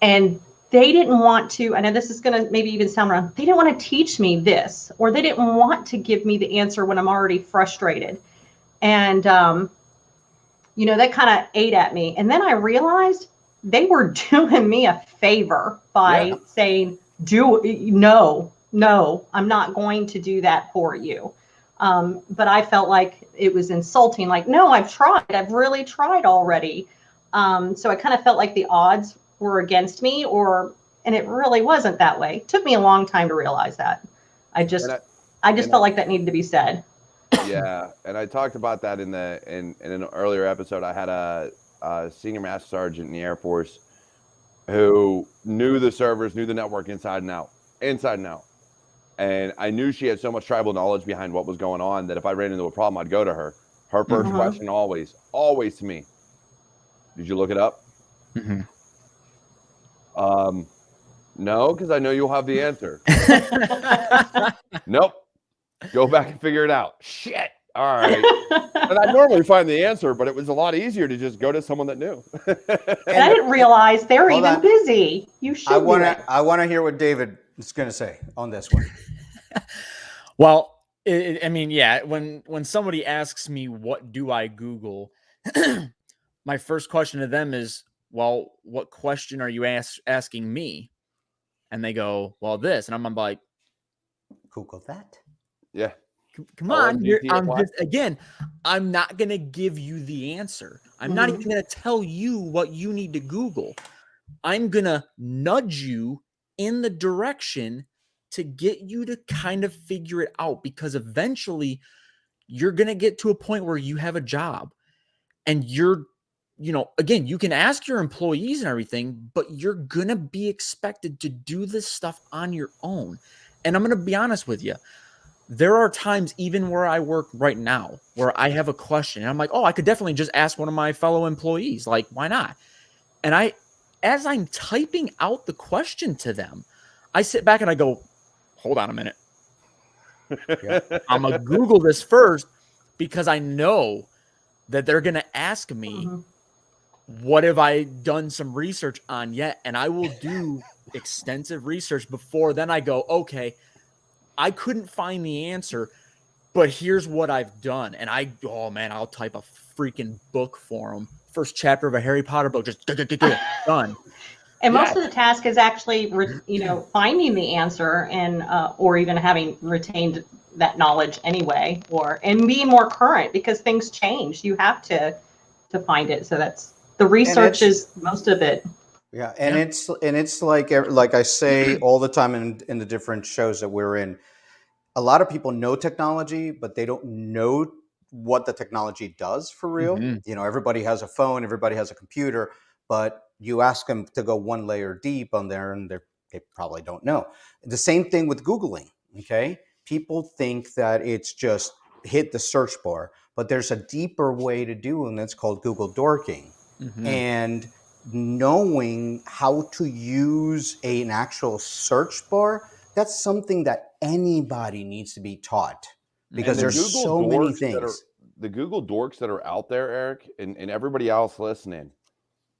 and they didn't want to, I know this is going to maybe even sound wrong, they didn't want to teach me this, or they didn't want to give me the answer when I'm already frustrated. And, that kind of ate at me. And then I realized they were doing me a favor by saying, no, I'm not going to do that for you. But I felt like it was insulting. Like, no, I've really tried already. So I kind of felt like the odds were against me, and it really wasn't that way. It took me a long time to realize that. I just felt like that needed to be said. Yeah. And I talked about that in an earlier episode. I had a senior master sergeant in the Air Force who knew the servers, knew the network inside and out. And I knew she had so much tribal knowledge behind what was going on that if I ran into a problem, I'd go to her. Her first question always to me, did you look it up? No, because I know you'll have the answer. Nope. Go back and figure it out. Shit. All right. And I normally find the answer, but it was a lot easier to just go to someone that knew. And I didn't realize they're even busy. You should. I want to hear what David is going to say on this one. Well, when somebody asks me, what do I Google? My first question to them is, well, what question are you asking me? And they go, well, this. And I'm like, Google that. Yeah. Come on. I'm not going to give you the answer. I'm not even going to tell you what you need to Google. I'm going to nudge you in the direction to get you to kind of figure it out, because eventually you're going to get to a point where you have a job and you're, again, you can ask your employees and everything, but you're going to be expected to do this stuff on your own. And I'm going to be honest with you. There are times even where I work right now where I have a question and I'm like, oh, I could definitely just ask one of my fellow employees. Like, why not? And as I'm typing out the question to them, I sit back and I go, hold on a minute. I'm going to Google this first, because I know that they're going to ask me what have I done some research on yet? And I will do extensive research before then I go, okay, I couldn't find the answer, but here's what I've done. And I'll type a freaking book for them. First chapter of a Harry Potter book, just done. And most of the task is actually, finding the answer and or even having retained that knowledge anyway, and being more current because things change. You have to find it. So that's the research is most of it. Yeah, and it's like I say all the time in the different shows that we're in. A lot of people know technology, but they don't know what the technology does for real. Mm-hmm. Everybody has a phone, everybody has a computer, but you ask them to go one layer deep on there and they probably don't know. The same thing with Googling, okay? People think that it's just hit the search bar, but there's a deeper way to do it, and it's called Google dorking. Mm-hmm. And knowing how to use an actual search bar, that's something that anybody needs to be taught because there's so many things. The Google dorks that are out there, Eric, and everybody else listening,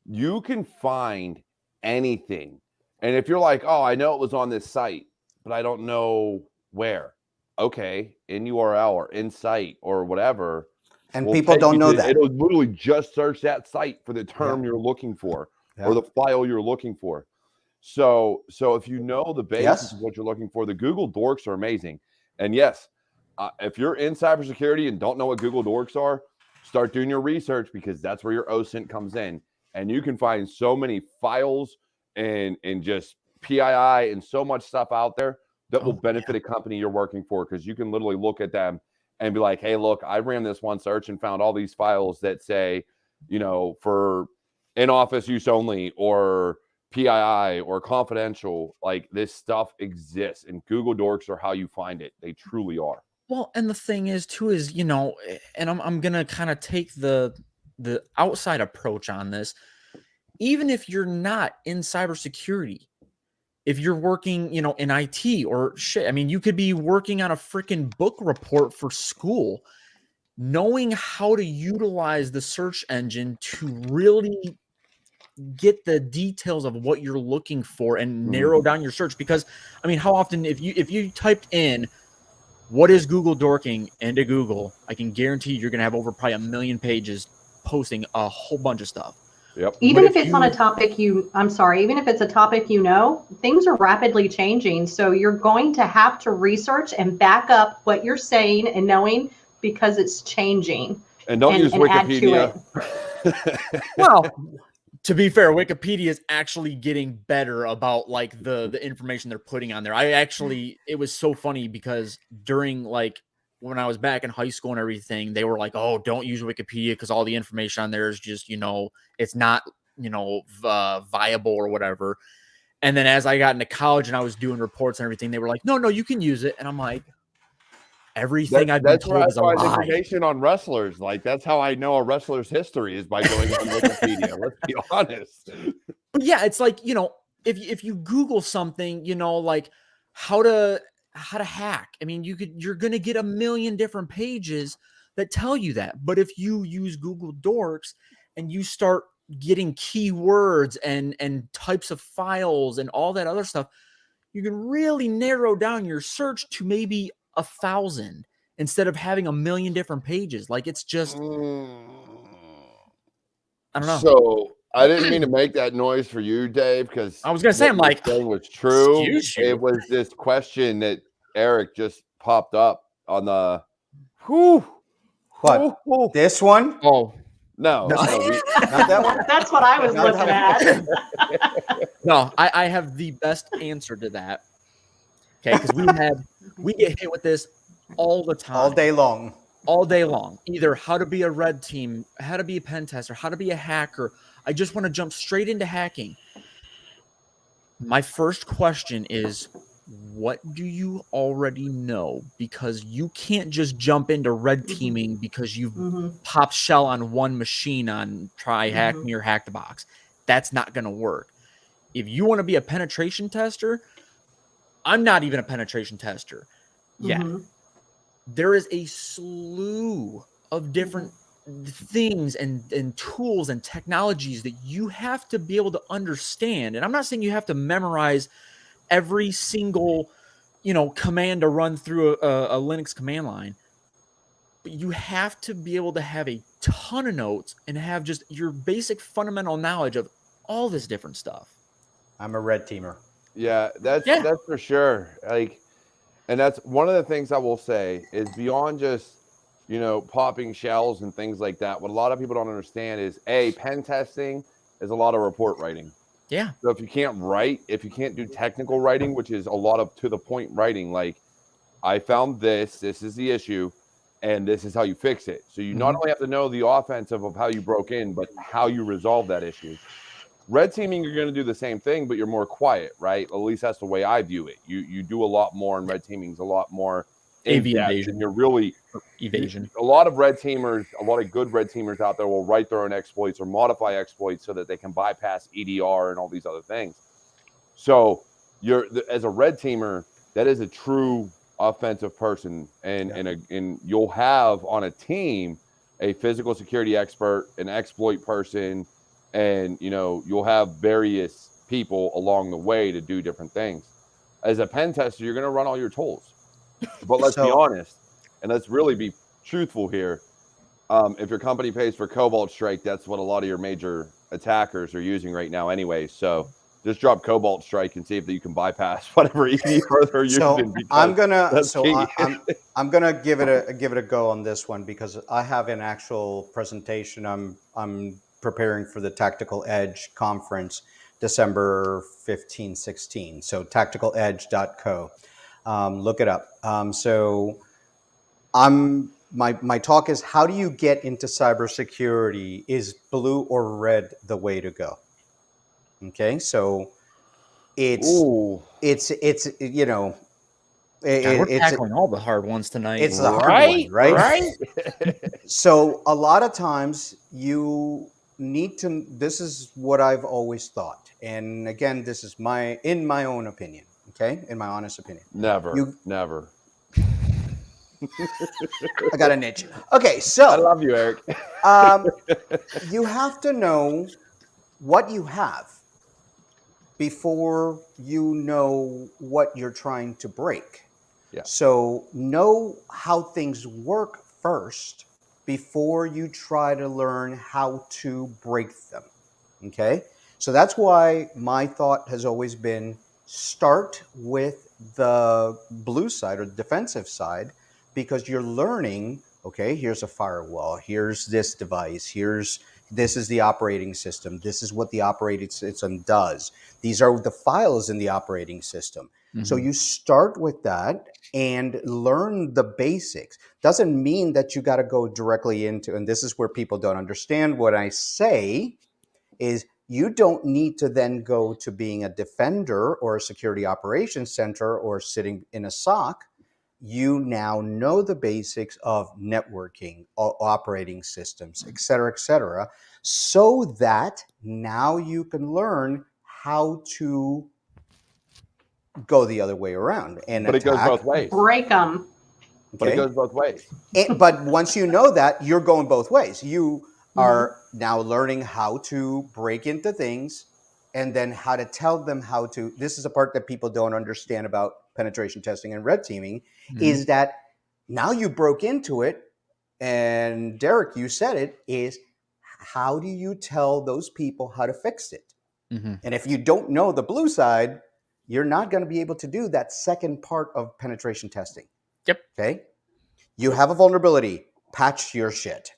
you can find anything. And if you're like, oh, I know it was on this site, but I don't know where. Okay, in URL or in site or whatever. And people don't know that. It'll literally just search that site for the term you're looking for or the file you're looking for. So if you know the basics of what you're looking for, the Google dorks are amazing. And yes, if you're in cybersecurity and don't know what Google dorks are, start doing your research because that's where your OSINT comes in. And you can find so many files and just PII and so much stuff out there that will benefit a company you're working for, because you can literally look at them and be like, hey, look, I ran this one search and found all these files that say, for in-office use only or PII or confidential. Like, this stuff exists, and Google dorks are how you find it. They truly are. Well, and the thing is too is, and I'm going to kind of take the outside approach on this. Even if you're not in cybersecurity, if you're working, in IT or shit, I mean, you could be working on a freaking book report for school. Knowing how to utilize the search engine to really get the details of what you're looking for and narrow down your search. Because, I mean, how often, if you typed in what is Google dorking into Google, I can guarantee you're going to have over probably 1 million pages posting a whole bunch of stuff. Yep. Even if it's on a topic even if it's a topic things are rapidly changing. So you're going to have to research and back up what you're saying and knowing because it's changing. And don't use Wikipedia. Well, to be fair, Wikipedia is actually getting better about like the information they're putting on there. It was so funny because during like when I was back in high school and everything, they were like, oh, don't use Wikipedia because all the information on there is just, it's not, viable or whatever. And then as I got into college and I was doing reports and everything, they were like, no, you can use it. And I'm like, everything I've been told is a lie. Information on wrestlers. Like, that's how I know a wrestler's history is by going on Wikipedia. Let's be honest. But yeah, it's like, if you Google something, like how to hack. I mean, you're going to get 1 million different pages that tell you that. But if you use Google dorks and you start getting keywords and types of files and all that other stuff, you can really narrow down your search to maybe 1,000 instead of having 1 million different pages. Like, it's just, I don't know. So I didn't mean to make that noise for you, Dave, because I was going to say, I'm like, saying was true. It was this question that Eric just popped up on the, What? This one? Oh, no. Not that one? That's what I was looking at. No, I have the best answer to that. Okay, because we get hit with this all the time. All day long. Either how to be a red team, how to be a pen tester, how to be a hacker. I just want to jump straight into hacking. My first question is, what do you already know? Because you can't just jump into red teaming because you've popped shell on one machine on try hack me or hack the box. That's not going to work. If you want to be a penetration tester, I'm not even a penetration tester yet. There is a slew of different things and tools and technologies that you have to be able to understand. And I'm not saying you have to memorize every single, command to run through a Linux command line, but you have to be able to have a ton of notes and have just your basic fundamental knowledge of all this different stuff. I'm a red teamer. Yeah, that's for sure. Like, and that's one of the things I will say is beyond just, popping shells and things like that. What a lot of people don't understand is pen testing is a lot of report writing. Yeah. So if you can't do technical writing, which is a lot of to the point writing, like I found this is the issue, and this is how you fix it. So you not only have to know the offensive of how you broke in, but how you resolve that issue. Red teaming, you're going to do the same thing, but you're more quiet, right? At least that's the way I view it. You do a lot more, and red teaming is a lot more AV evasion. You're really evasion. A lot of red teamers, a lot of good red teamers out there will write their own exploits or modify exploits so that they can bypass EDR and all these other things. So as a red teamer, that is a true offensive person, and you'll have on a team a physical security expert, an exploit person. And, you'll have various people along the way to do different things. As a pen tester, you're going to run all your tools. But let's be honest, and let's really be truthful here. If your company pays for Cobalt Strike, that's what a lot of your major attackers are using right now anyway. So just drop Cobalt Strike and see if you can bypass whatever EDR they're using. I'm gonna give it a go on this one, because I have an actual presentation. I'm preparing for the Tactical Edge conference, December 15, 16. So tacticaledge.co. Look it up. My talk is, how do you get into cybersecurity? Is blue or red the way to go? Okay, so it's we're tackling all the hard ones tonight. It's the hard one, right? So a lot of times you need to. This is what I've always thought, and again, this is in my own opinion. Okay, in my honest opinion. Never. I got a niche. Okay, so I love you, Eric. You have to know what you have before you know what you're trying to break. Yeah. So know how things work first before you try to learn how to break them. Okay? So that's why my thought has always been, start with the blue side or the defensive side, because you're learning, okay, here's a firewall, here's this device, this is the operating system, this is what the operating system does, these are the files in the operating system. So you start with that and learn the basics. Doesn't mean that you got to go directly into, and this is where people don't understand what I say, is you don't need to then go to being a defender or a security operations center or sitting in a SOC. You now know the basics of networking, operating systems, et cetera, so that now you can learn how to go the other way around and but attack. It goes both ways. Break them. But it goes both ways. But once you know that, you're going both ways. You are now learning how to break into things, and then how to tell them how to. This is a part that people don't understand about penetration testing and red teaming, is that now you broke into it, and Derek, you said it, is how do you tell those people how to fix it? And if you don't know the blue side, you're not going to be able to do that second part of penetration testing. Yep. Okay. You have a vulnerability. Patch your shit.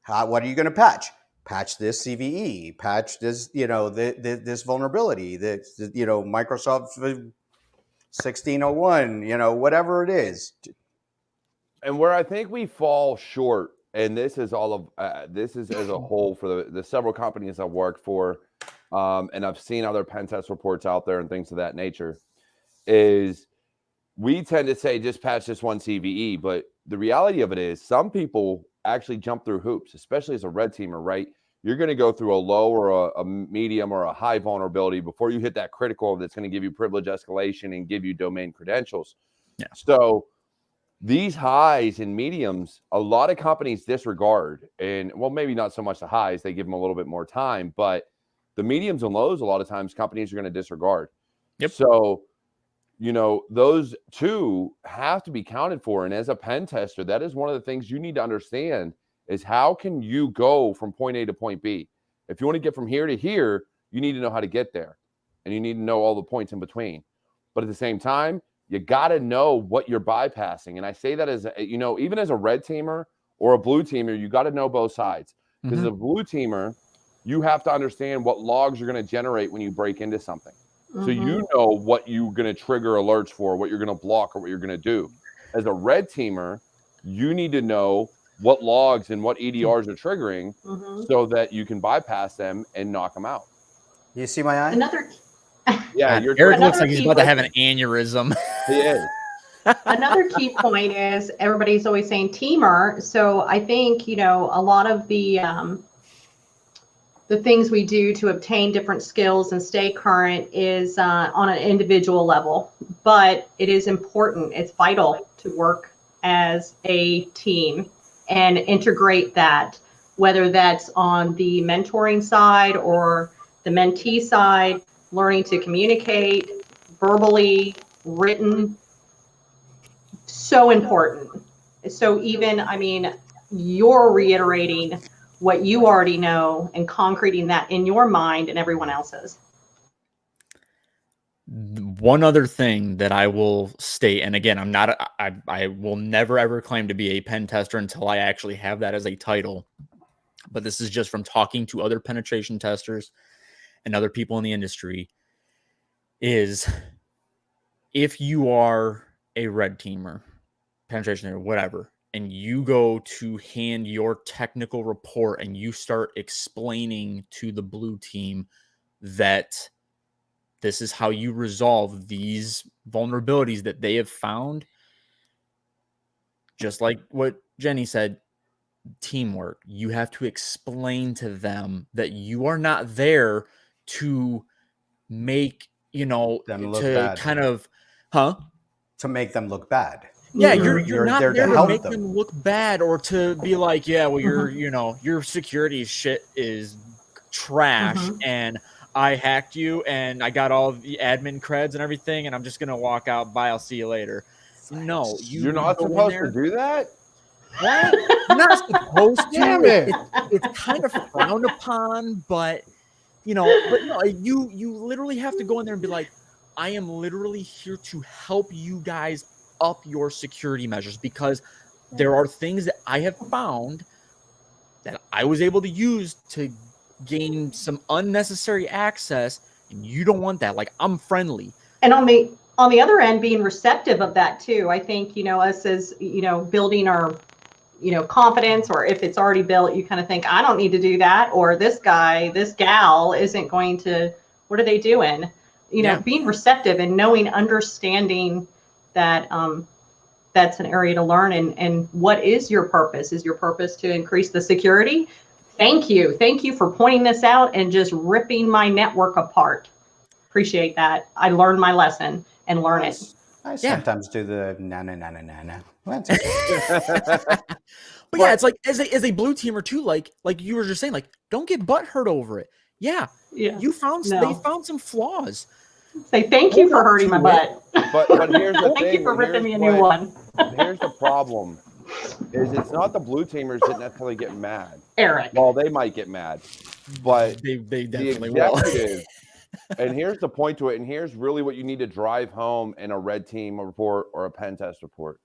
What are you going to patch? Patch this CVE. Patch this, this vulnerability. This, Microsoft 1601. Whatever it is. And where I think we fall short, and this is this is as a whole for the several companies I've worked for, and I've seen other pen test reports out there and things of that nature, is we tend to say just patch this one CVE, but the reality of it is some people actually jump through hoops, especially as a red teamer, right? You're going to go through a low or a medium or a high vulnerability before you hit that critical that's going to give you privilege escalation and give you domain credentials. Yeah. So these highs and mediums, a lot of companies disregard. And well, maybe not so much the highs, they give them a little bit more time, but the mediums and lows, a lot of times companies are going to disregard. Yep. So, you know, those two have to be counted for. And as a pen tester, that is one of the things you need to understand is how can you go from point A to point B? If you want to get from here to here, you need to know how to get there. And you need to know all the points in between. But at the same time, you got to know what you're bypassing. And I say that as, you know, even as a red teamer or a blue teamer, you got to know both sides. Because as a blue teamer, you have to understand what logs you're going to generate when you break into something. So you know what you're going to trigger alerts for, what you're going to block, or what you're going to do. As a red teamer, you need to know what logs and what EDRs are triggering so that you can bypass them and knock them out. You see my eye? Another. Yeah, Eric looks like he's about to have an aneurysm. He is. Another key point is everybody's always saying teamer. So I think, you know, a lot of the things we do to obtain different skills and stay current is on an individual level, but it is important. It's vital to work as a team and integrate that, whether that's on the mentoring side or the mentee side, learning to communicate verbally, written, so important. So even, I mean, you're reiterating what you already know and concreting that in your mind and everyone else's. One other thing that I will state, and again, I will never ever claim to be a pen tester until I actually have that as a title. But this is just from talking to other penetration testers and other people in the industry, is if you are a red teamer, penetration or whatever, and you go to hand your technical report and you start explaining to the blue team that this is how you resolve these vulnerabilities that they have found, just like what Jenny said, teamwork. You have to explain to them that you are not there to make, you know, them look to bad. kind of, to make them look bad. Yeah, you're not there to make them look bad or to be like, yeah, well, you know, your security shit is trash and I hacked you and I got all the admin creds and everything and I'm just gonna walk out. Bye, I'll see you later. No, you're not supposed to do that. What? You're not supposed to. Damn it. It's kind of frowned upon, but you know, you literally have to go in there and be like, I am literally here to help you guys up your security measures because there are things that I have found that I was able to use to gain some unnecessary access, and you don't want that. Like, I'm friendly. And on the other end, being receptive of that too. I think, you know, us as, you know, building our, you know, confidence, or if it's already built, you kind of think, I don't need to do that, or this guy, this gal isn't going to, what are they doing? You know, being receptive and knowing, understanding that that's an area to learn. And what is your purpose? Is your purpose to increase the security? Thank you. Thank you for pointing this out and just ripping my network apart. Appreciate that. I learned my lesson and learn it. I sometimes do the na. That's okay. But yeah, it's like as a blue teamer too, like you were just saying, like, don't get butt hurt over it. Yeah. You found they found some flaws. Say thank you for hurting my butt. But here's the thing. Thank you for ripping me a new one. Here's the problem. Is it's not the blue teamers that necessarily get mad. Eric. Well, they might get mad, but they definitely will. And here's the point to it, and here's really what you need to drive home in a red team report or a pen test report,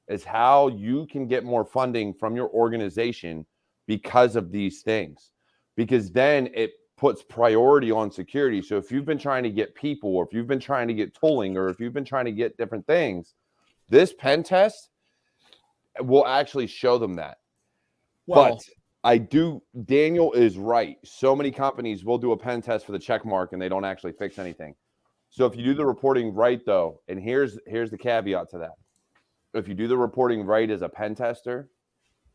is how you can get more funding from your organization because of these things. Because then it puts priority on security. So if you've been trying to get people, or if you've been trying to get tooling, or if you've been trying to get different things, this pen test will actually show them that. Well, but Daniel is right. So many companies will do a pen test for the check mark and they don't actually fix anything. So if you do the reporting right though, and here's the caveat to that. If you do the reporting right as a pen tester,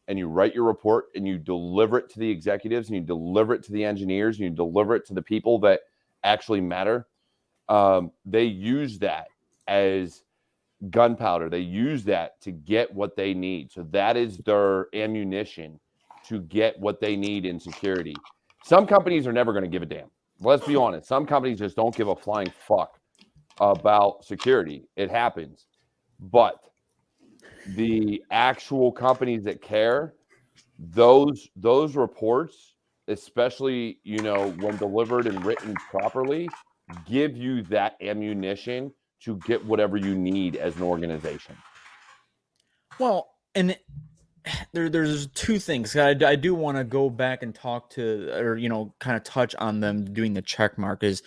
and you write your report and you deliver it to the executives and you deliver it to the engineers and you deliver it to the people that actually matter, they use that as gunpowder. They use that to get what they need. So that is their ammunition to get what they need in security. Some companies are never going to give a damn. Let's be honest. Some companies just don't give a flying fuck about security. It happens. But the actual companies that care, those reports, especially, when delivered and written properly, give you that ammunition to get whatever you need as an organization. Well, and there's two things. I do want to go back and talk to, or kind of touch on them doing the check mark. Is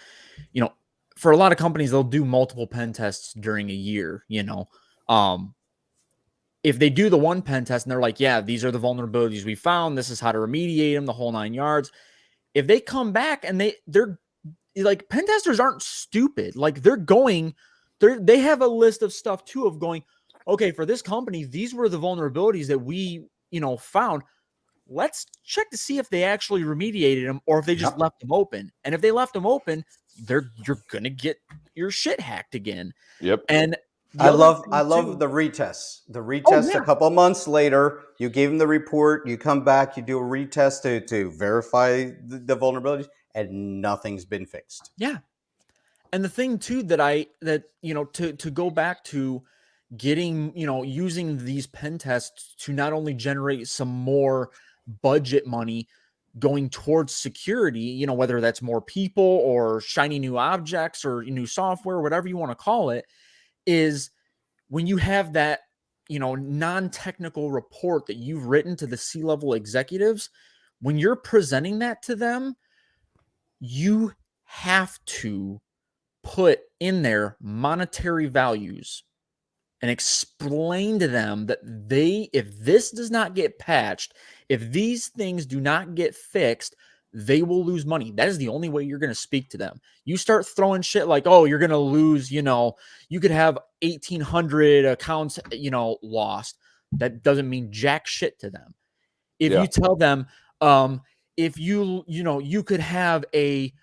for a lot of companies, they'll do multiple pen tests during a year. If they do the one pen test and they're like, yeah, these are the vulnerabilities we found, this is how to remediate them, the whole 9 yards. If they come back and they're like, pen testers aren't stupid. Like, they have a list of stuff too of going, okay, for this company, these were the vulnerabilities that we, found. Let's check to see if they actually remediated them or if they just left them open. And if they left them open, you're going to get your shit hacked again. Yep. And I love the retests. The retest a couple of months later, you gave them the report, you come back, you do a retest to verify the vulnerabilities, and nothing's been fixed. Yeah. And the thing too to go back to getting, using these pen tests to not only generate some more budget money going towards security, whether that's more people or shiny new objects or new software, whatever you want to call it, is when you have that, non-technical report that you've written to the C-level executives, when you're presenting that to them, you have to put in there monetary values and explain to them that if this does not get patched, if these things do not get fixed, they will lose money. That is the only way you're going to speak to them. You start throwing shit like, oh, you're going to lose, you could have 1,800 accounts, lost. That doesn't mean jack shit to them. If you tell them, if you could have a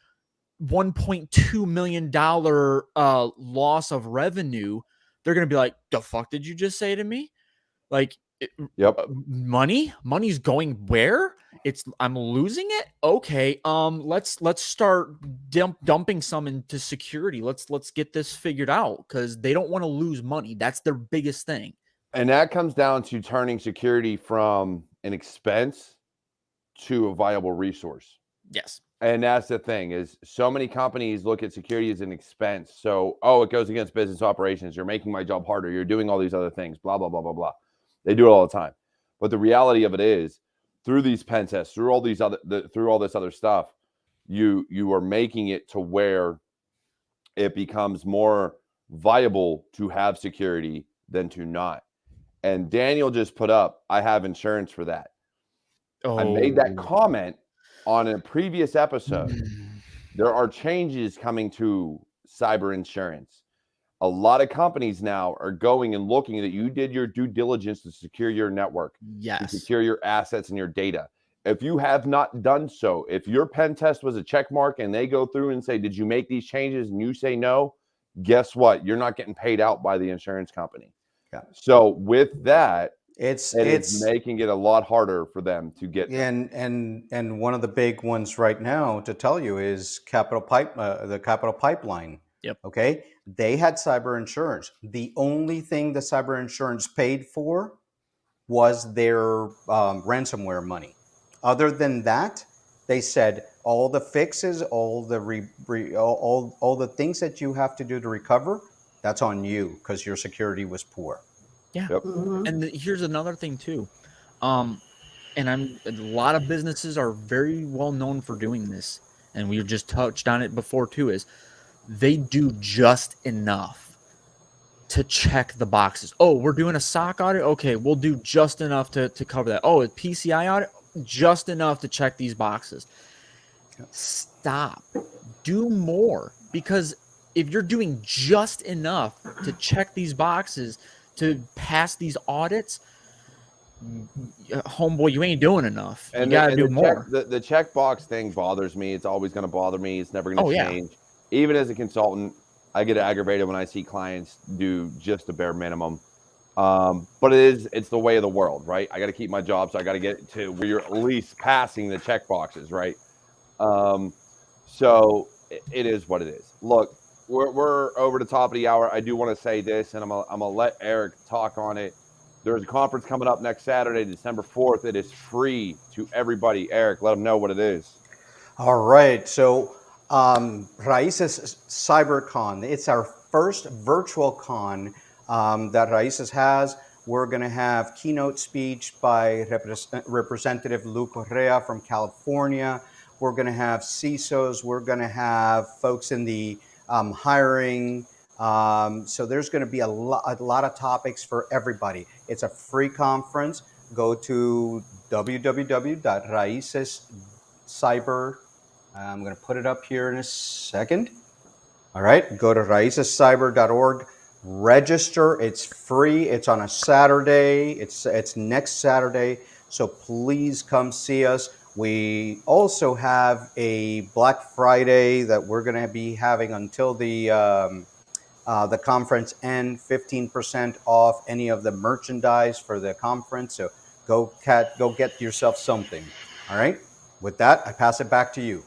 $1.2 million loss of revenue, they're going to be like, the fuck did you just say to me? Like, money's going where? I'm losing it. Okay. Let's start dumping some into security. Let's get this figured out, because they don't want to lose money. That's their biggest thing. And that comes down to turning security from an expense to a viable resource. Yes. And that's the thing, is so many companies look at security as an expense. So, it goes against business operations. You're making my job harder. You're doing all these other things, blah, blah, blah, blah, blah. They do it all the time. But the reality of it is, through these pen tests, through all this other stuff, you are making it to where it becomes more viable to have security than to not. And Daniel just put up, I have insurance for that. I made that comment on a previous episode. There are changes coming to cyber insurance. A lot of companies now are going and looking that you did your due diligence to secure your network, to secure your assets and your data. If you have not done so, if your pen test was a check mark and they go through and say, did you make these changes, and you say no, guess what? You're not getting paid out by the insurance company. Yeah. So with that, it's making it a lot harder for them to get. And one of the big ones right now to tell you is the Capital Pipeline. Yep. Okay. They had cyber insurance. The only thing the cyber insurance paid for was their ransomware money. Other than that, they said all the fixes, all the things that you have to do to recover, that's on you because your security was poor. Yeah. Yep. And here's another thing too. A lot of businesses are very well known for doing this, and we just touched on it before too, is they do just enough to check the boxes. Oh, we're doing a SOC audit? Okay, we'll do just enough to cover that. Oh, a PCI audit? Just enough to check these boxes. Stop. Do more. Because if you're doing just enough to check these boxes, to pass these audits, homeboy, you ain't doing enough. You got to do more. The checkbox thing bothers me. It's always going to bother me. It's never going to change. Even as a consultant, I get aggravated when I see clients do just the bare minimum. But it's the way of the world, right? I got to keep my job, so I got to get to where you're at least passing the check boxes, right? So it is what it is. Look, we're over the top of the hour. I do want to say this, and I'm gonna let Eric talk on it. There's a conference coming up next Saturday, December 4th. It is free to everybody. Eric, let them know what it is. All right. So Raices CyberCon, it's our first virtual con that Raices has. We're going to have keynote speech by Representative Lou Correa from California. We're going to have CISOs. We're going to have folks in the hiring. So there's going to be a lot of topics for everybody. It's a free conference. Go to www.raicescyber. I'm going to put it up here in a second. All right, go to raicescyber.org. Register. It's free. It's on a Saturday. It's next Saturday. So please come see us. We also have a Black Friday that we're going to be having until the conference ends. 15% off any of the merchandise for the conference. So go get yourself something. All right. With that, I pass it back to you.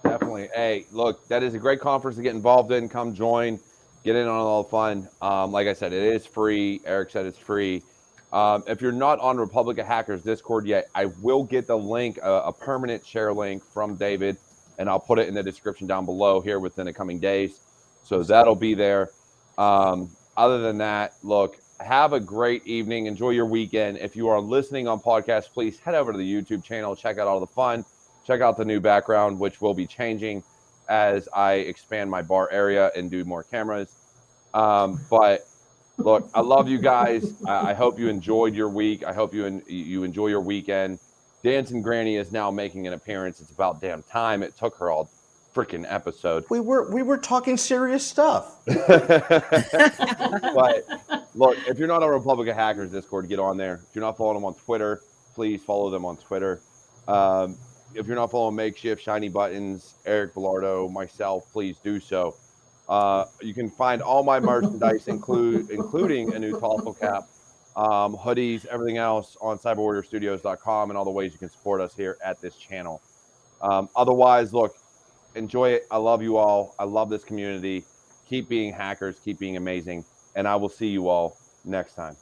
Definitely. Hey, look, that is a great conference to get involved in. Come join, get in on all the fun. Like I said, it is free. Eric said it's free. If you're not on Republic of Hackers Discord yet, I will get the link, a permanent share link from David, and I'll put it in the description down below here within the coming days. So that'll be there. Other than that, look, have a great evening. Enjoy your weekend. If you are listening on podcast, please head over to the YouTube channel, check out all the fun. Check out the new background, which will be changing as I expand my bar area and do more cameras. But look, I love you guys. I hope you enjoyed your week. I hope you enjoy your weekend. Dancing Granny is now making an appearance. It's about damn time. It took her all freaking episode. We were talking serious stuff. But look, if you're not on Republic of Hackers Discord, get on there. If you're not following them on Twitter, please follow them on Twitter. If you're not following Makeshift, Shiny Buttons, Eric Bellardo, myself, please do so. You can find all my merchandise, including a new Thoughtful Cap, hoodies, everything else on CyberWarriorStudios.com and all the ways you can support us here at this channel. Otherwise, look, enjoy it. I love you all. I love this community. Keep being hackers. Keep being amazing. And I will see you all next time.